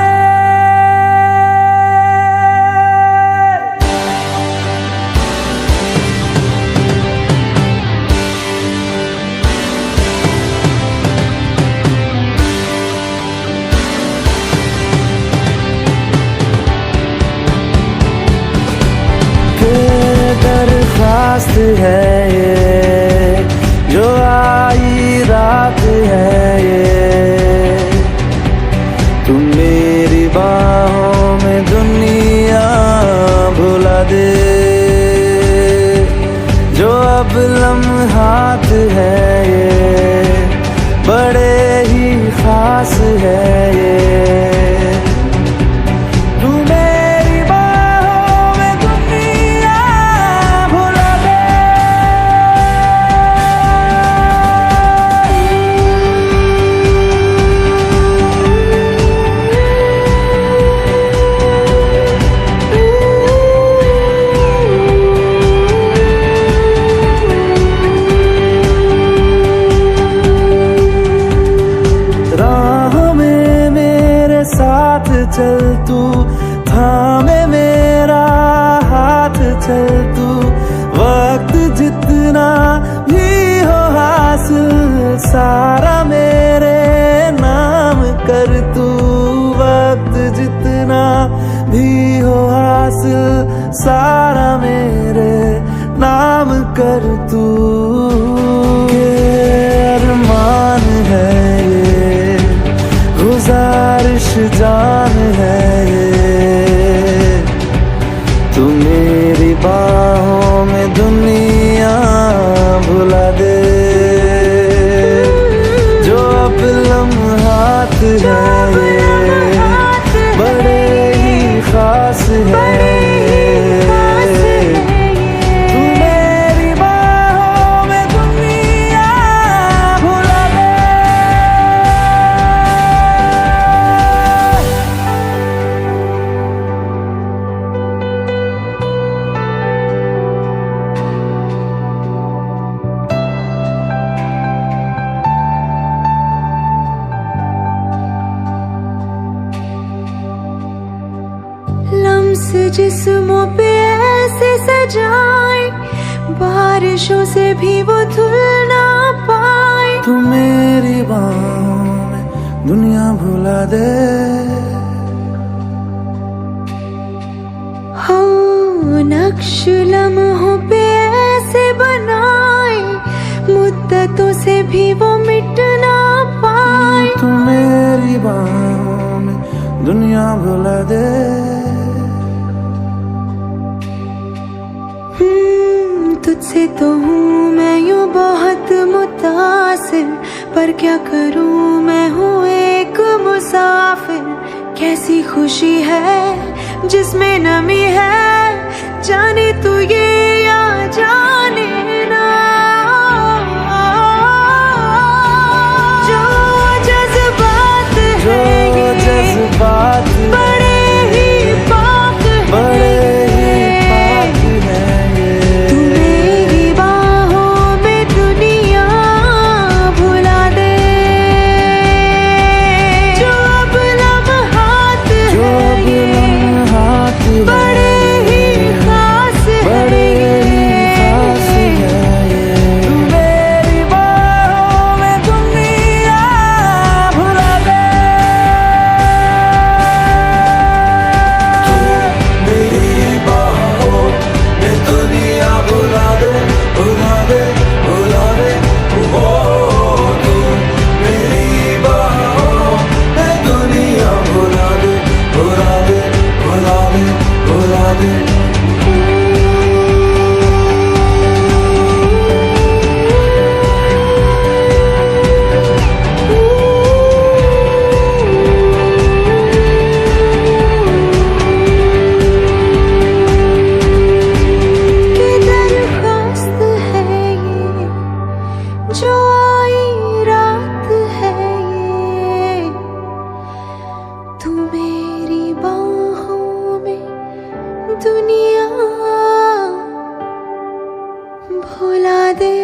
दरखास्त है ये जो आई रात है ये, तू मेरी बाहों में दुनिया भुला दे। जो अब लम्हात है ये बड़े ही खास है ये, चल तू थामे मेरा हाथ, चल तू वक्त जितना भी हो हासिल सारा मेरे नाम कर तू, वक्त जितना भी हो हासिल सारा मेरे नाम कर तू। के अरमान है ये गुजारिश जान है ये, तू मेरी बाहों में दुनिया भुला दे। जो अब लम्हात है ये बड़े ही खास है, जिस्मों पे ऐसे सजाए बारिशों से भी वो धुल ना पाए। तू मेरी बाहों में दुनिया भुला दे। हम नक्श लम्हों पे ऐसे बनाए, मुद्दतों से भी वो मिट ना पाए। तू मेरी बाहों में दुनिया भुला दे। तुझसे तो हूँ मैं यूं बहुत मुतासिर, पर क्या करूँ मैं हूँ एक मुसाफिर। कैसी खुशी है जिसमें नमी है, जाने तू ये या जाने ना। जो जज्बात है ये बड़े ही पाक है। तू मेरी बाहों में दुनिया भुला दे। जो अब लम्हात है ये बड़े ही खास है। तू मेरी बाहों में दुनिया भुला दे। मेरी बाहों में दुनिया भुला दे, भुला दे, भुला दे। ओ तू मेरी बाहों में दुनिया भुला दे, भुला दे, भुला दे, भुला दे। कि दरख्वास्त है ये जो आई रात है ये। तू मेरी बाहों में दुनिया भुला दे।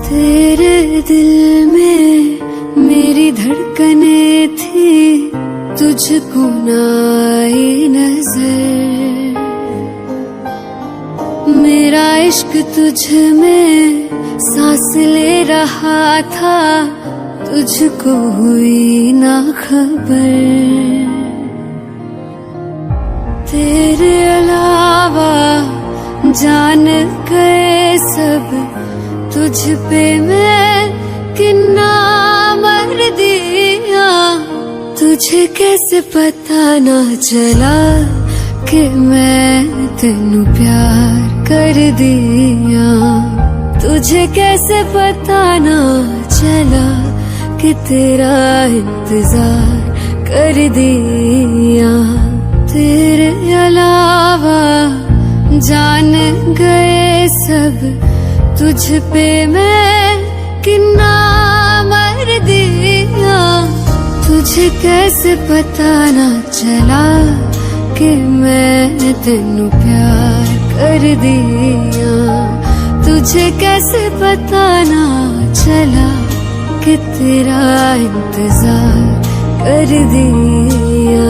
तेरे दिल में मेरी धड़कने थी, तुझको ना आई नजर। मेरा इश्क तुझ में सांस ले रहा था, तुझको हुई ना खबर। तेरे अलावा जान गए सब, तुझ पे मैं किन्ना मर दिया। तुझे कैसे पता ना चला कि मैं तेनू प्यार कर दिया। तुझे कैसे पता ना चला कि तेरा इंतजार कर दिया। तेरे अलावा जान गए सब, तुझ पे मैं किन्ना मर दिया। तुझे कैसे पता ना चला कि मैं तेनू प्यार कर दिया। तुझे कैसे पता ना चला कि तेरा इंतजार कर दिया।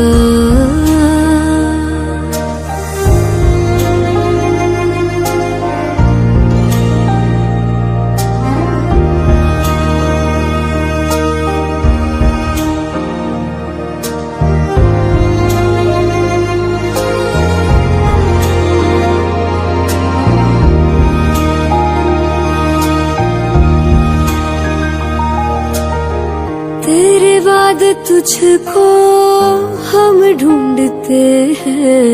तेरे बाद तुझको हम ढूंढते हैं,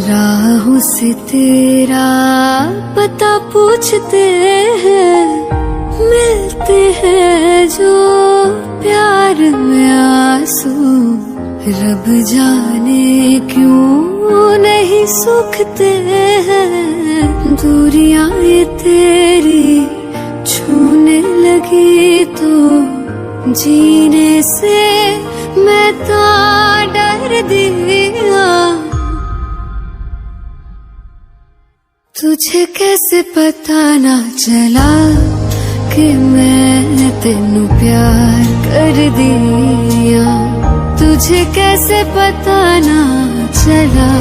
राहों से तेरा पता पूछते हैं। मिलते हैं जो प्यार में आंसू, रब जाने क्यों नहीं सूखते हैं। दूरियां ये तेरी छूने लगी तो जीने से मैं तो डर दिया। तुझे कैसे पता ना चला कि मैं तेनू प्यार कर दिया। तुझे कैसे पता ना चला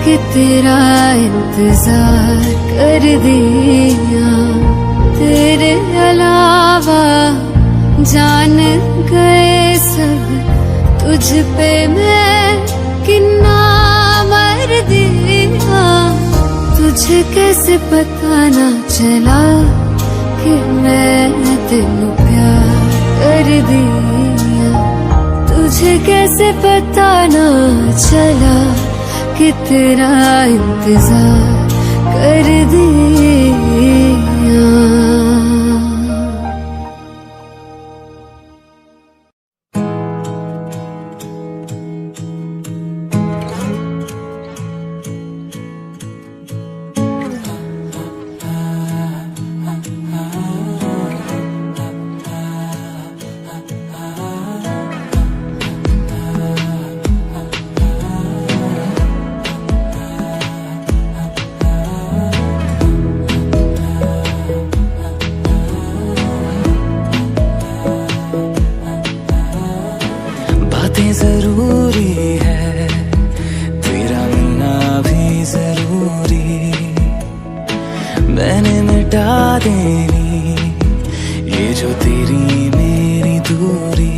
कि तेरा इंतजार कर दिया। तेरे अलावा जान गए सब, तुझ पे मैं कितना मर दिया। तुझे कैसे पता ना चला कि मैं तेनू प्यार कर दिया। तुझे कैसे पता ना चला कि तेरा इंतजार कर दिया। जरूरी है, तेरा मिलना भी जरूरी। मैंने मिटा देनी ये जो तेरी मेरी दूरी।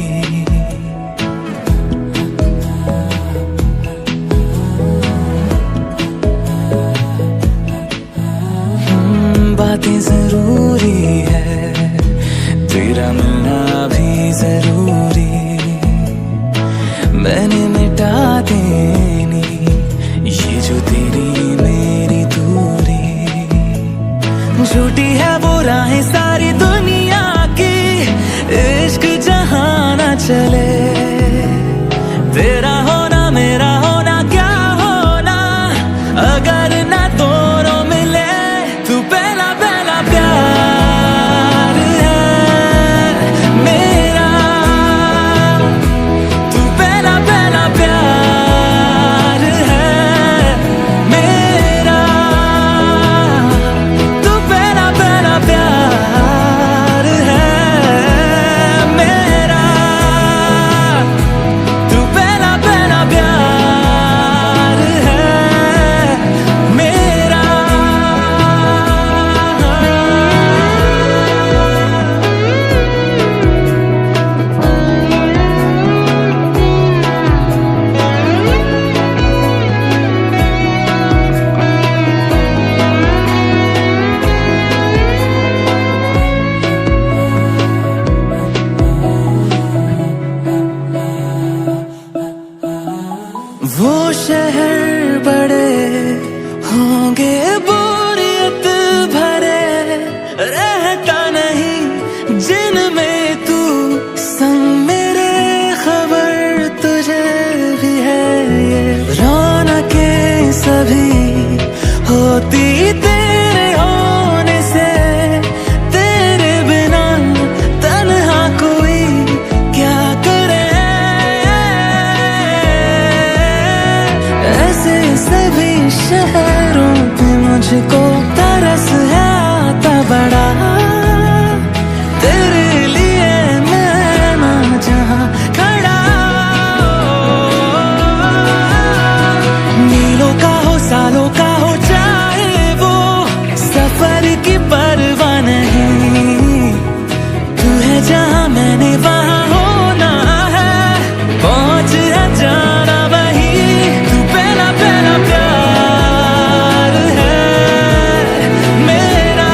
बातें जरूरी है, तेरा मिलना भी जरूरी। मैंने मिटा देनी ये जो तेरी मेरी दूरी। झूठी है वो राहें सारी दुनिया की, इश्क जहां ना चले। तेरा होना मेरा होना क्या होना, अगर ना दोनों मिले। तू पहला पहला प्यार है मेरा, तू पहला पहला प्यार है मेरा। तू पहला पहला प्यार है मेरा। तू पहला पहला प्यार है मेरा। वो शहर बड़े होंगे बोरियत भरे, रहता नहीं जिनमें तू संग मेरे। खबर तुझे भी है ये रौनकें सभी होती तेरे होने से। तेरे बिना तन्हा कोई क्या करे। ऐसे सभी शहरों पे मुझको तरस है आता बड़ा। तेरे लिए मैं ना जहां खड़ा। मीलों का हो सालों का हो चाहे वो, सफर की परवाह नहीं। तू है जहां मैंने वहां होना है, पहुंच है जाना वही। तू पहला पहला प्यार है मेरा।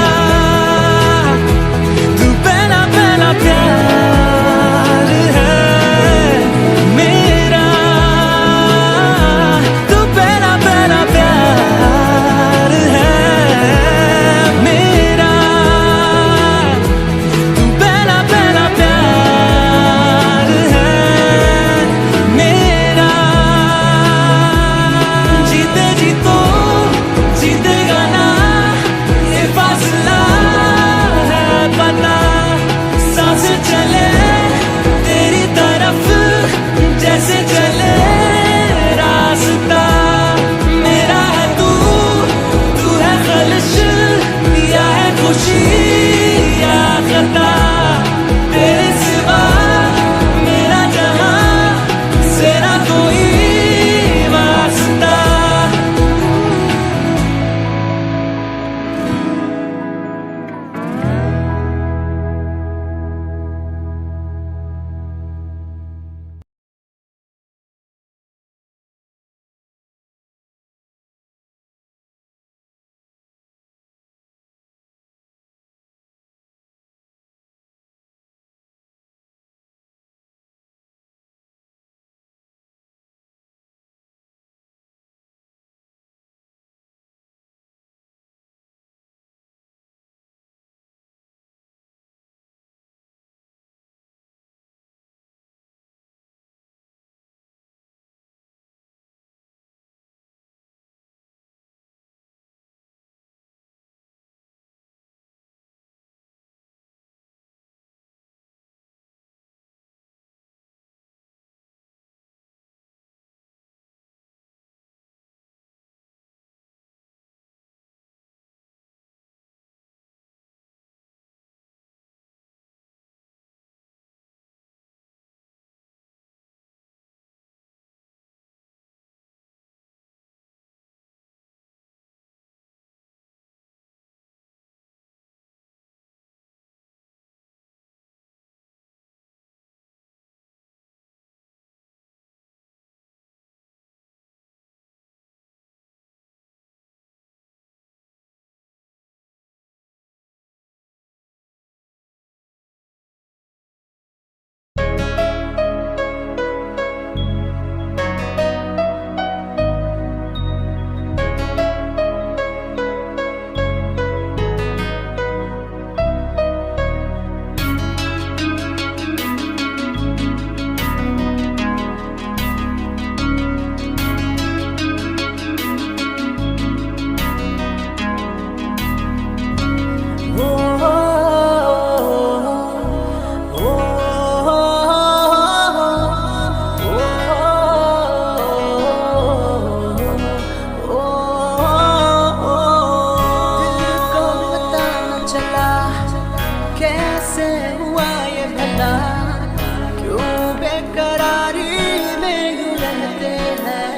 जाते हैं।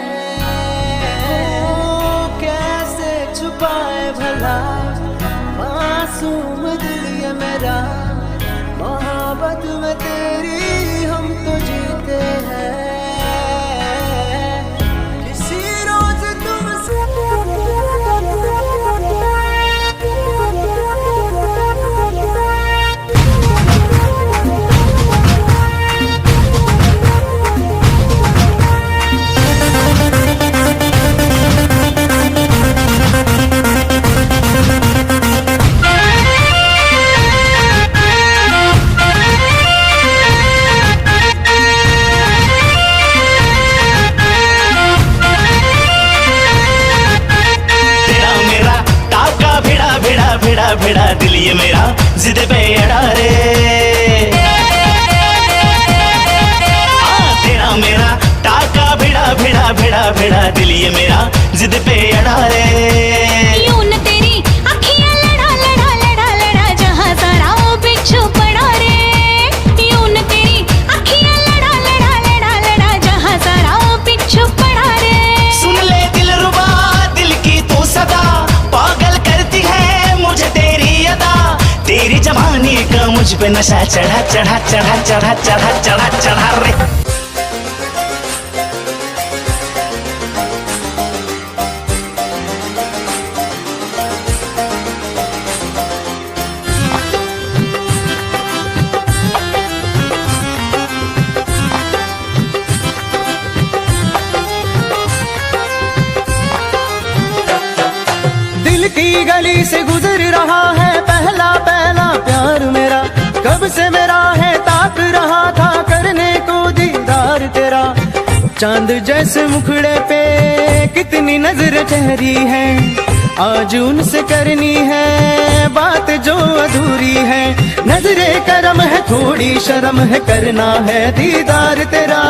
कैसे छुपाए भला मासूम दिल ये मेरा, मोहब्बत में तेरी हम तो जीते हैं। किसी रोज तुमसे भिड़ा दिल ये मेरा जिद पे अड़ा रे। तेरा मेरा टाका भिड़ा दिल ये मेरा जिद पे अड़ा रे। यूं न तेरी अखियां लड़ा जहां सारा वो बिच्छू पड़ा रे। यूं न तेरी अखियां लड़ा जहां सारा वो बिच्छू पड़ा रे। सुन ले दिलरुबा दिल की तू सदा, पागल करती है मुझे तेरी अदा। तेरी जवानी का मुझ पे नशा चढ़ा रे। दिल की गली से गुजर रहा है पहला प्यार मेरा। कब से मेरा है ताक रहा था करने को दीदार तेरा। चांद जैसे मुखड़े पे कितनी नजर ठहरी है, आज उनसे करनी है बात जो अधूरी है। नजरे करम है थोड़ी शर्म है, करना है दीदार तेरा।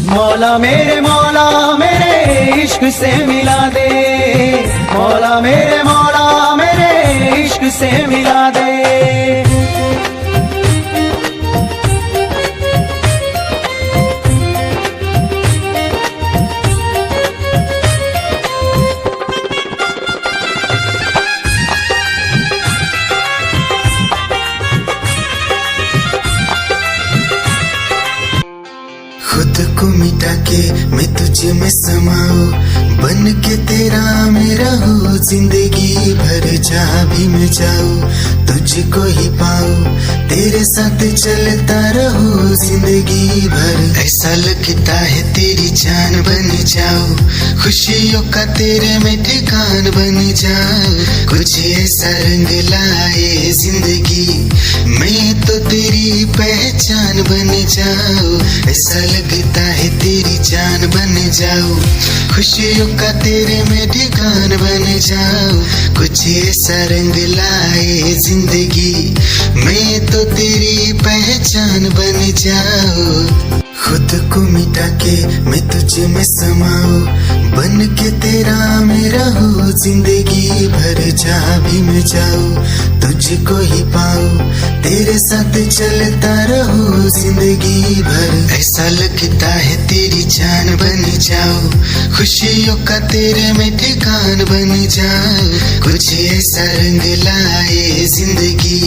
मौला मेरे इश्क से मिला दे। मौला मेरे इश्क से मिला दे। खुद को मिटा के मैं तुझे में समाऊं, बन के तेरा मेरा हो जिंदगी भर। जहाँ भी मैं जाऊँ तुझको ही पाऊँ, तेरे साथ चलता रहूं जिंदगी भर। ऐसा लगता है तेरी जान बन जाऊं, खुशियों का तेरे में ठिकान बन जाऊं। कुछ ऐसा रंग लाए जिंदगी, मैं तो तेरी पहचान बन जाऊं। ऐसा लगता है तेरी जान बन जाऊं, खुशियों का तेरे में ठिकान बन जाऊं। कुछ ऐसा रंग लाए जिंदगी, मैं तो तेरी पहचान बन जाऊं। खुद को मिटा के मैं तुझे में समाऊं, बन के तेरा मेरा हो जिंदगी भर। जहाँ भी मैं जाऊँ तुझको ही पाऊँ, तेरे साथ चलता रहूं जिंदगी भर। ऐसा लगता है तेरी जान बन जाऊं, खुशियों का तेरे में ठिकान बन जाऊं। कुछ ऐसा रंग लाए जिंदगी,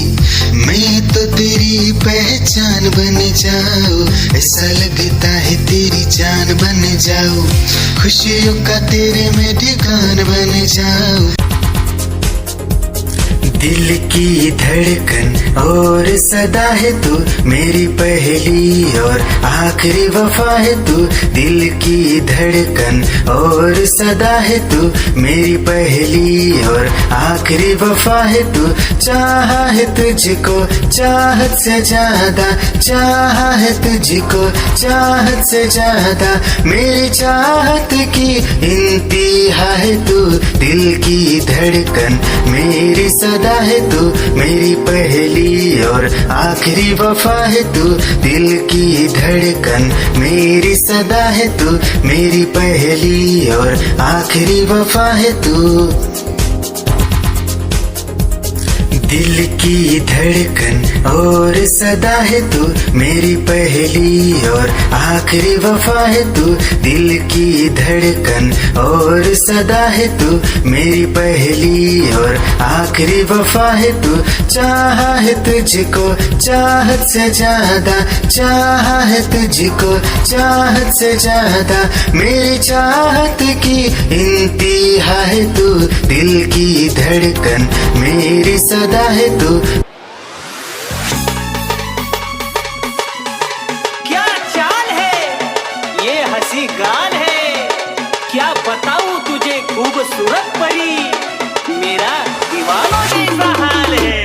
मैं तो तेरी पहचान बन जाऊं। ऐसा लगता है तेरी जान बन जाऊं, खुशियों का तेरे में ठिकान बन जाऊं। दिल की धड़कन और सदा है तू, मेरी पहली और आखिरी वफा है तू। दिल की धड़कन और सदा है तू, मेरी पहली और आखिरी वफा है तू। चाहा है तुझको चाहत से ज्यादा, चाहा है तुझको चाहत से ज्यादा। मेरी चाहत की इंतहा है तू, दिल की धड़कन मेरी सदा है तू। मेरी पहली और आखिरी वफा है तू, दिल की धड़कन मेरी सदा है तू। मेरी पहली और आखिरी वफा है तू। दिल की धड़कन और सदा है तू, मेरी पहली और आखिरी वफा है तू। दिल की धड़कन और सदा है तू, मेरी पहली और आखिरी वफा है तू। चाहा है तुझको चाहत से ज्यादा, चाहा है तुझको चाहत से ज्यादा, मेरी चाहत की इंतहा है तू। दिल की धड़कन मेरी सदा है तू। क्या चाल है ये हंसी गान है, क्या बताऊं तुझे खूबसूरत परी, मेरा दीवानों जैसा हाल है।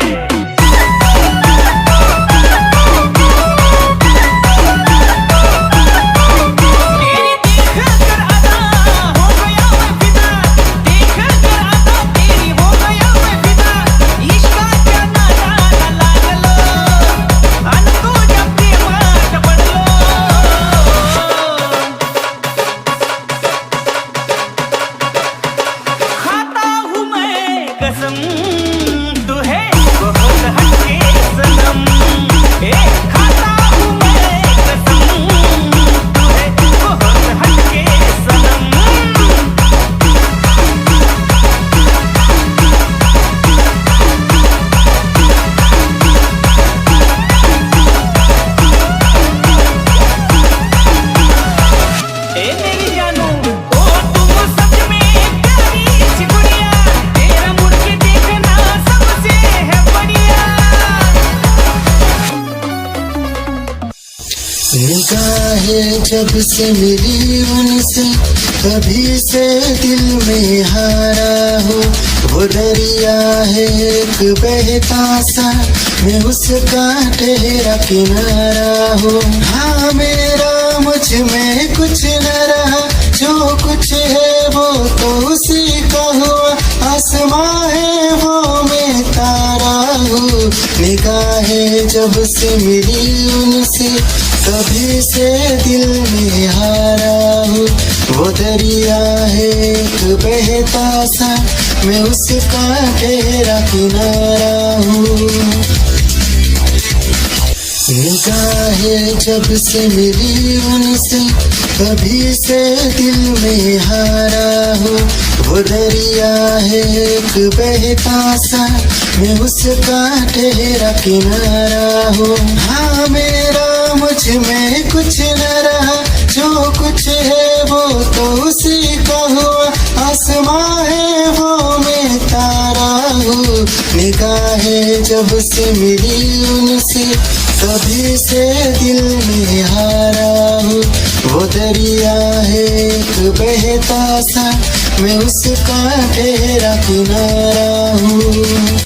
निगाहें जब से मिली उनसे, कभी से दिल में हारा हो। वो दरिया है एक बहता सा, मैं उसका ठहरा किनारा हो। हाँ मेरा मुझ में कुछ न रहा, जो कुछ है वो तो उसी का हुआ। आसमां है वो मैं तारा हूँ। निगाहें जब से मिली उनसे, कभी से दिल में हारा हूँ। वो दरिया है एक बहता सा, मैं उसका ठहरा किनारा हूँ। निगाहें जब से मिली उनसे, कभी से दिल में हारा हूँ। वो दरिया है एक बहता सा, मैं उसका ठहरा किनारा हूँ। हाँ मेरा मुझ में कुछ न रहा, जो कुछ है वो तो उसी का हुआ। आसमां है वो मैं तारा हूँ। निगाहें जब से मिली उनसे, कभी से दिल में हारा हूँ। वो दरिया है एक बहता सा, मैं उसका ठहरा किनारा हूँ।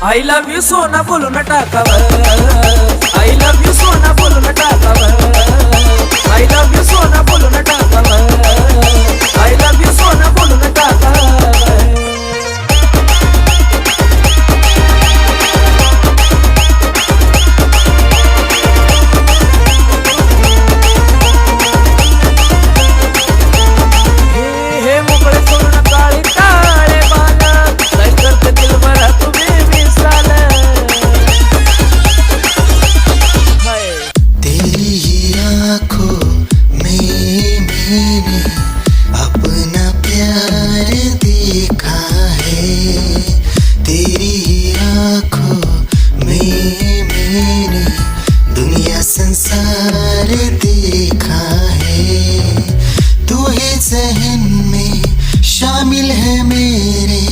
I love you सोना बोलून टाकावं, I love you सोना बोलून टाकावं, I love you सोना बोलून टाकावं, I love you सोना बोलून टाकावं। हे मोकळे सोडून काळी काळे बाल, काय करते दिल भरा तुम्ही तेरी ही आँखों में मैंने अपना प्यार देखा है। तेरी ही आँखों में मैंने दुनिया संसार देखा है। तू ही ज़हन में शामिल है मेरे,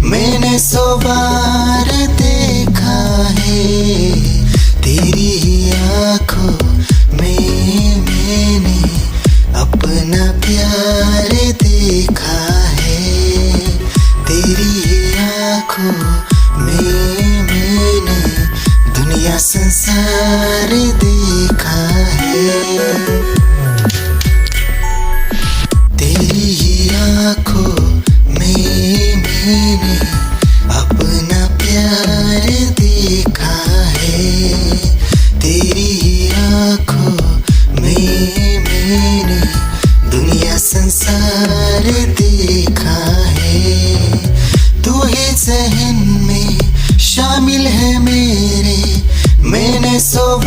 मैंने 100 बार देखा है। तेरी ही आँखों में मैंने अपना प्यार देखा है। तेरी ही आँखों में ही जहन में शामिल है मेरे, मैंने सौ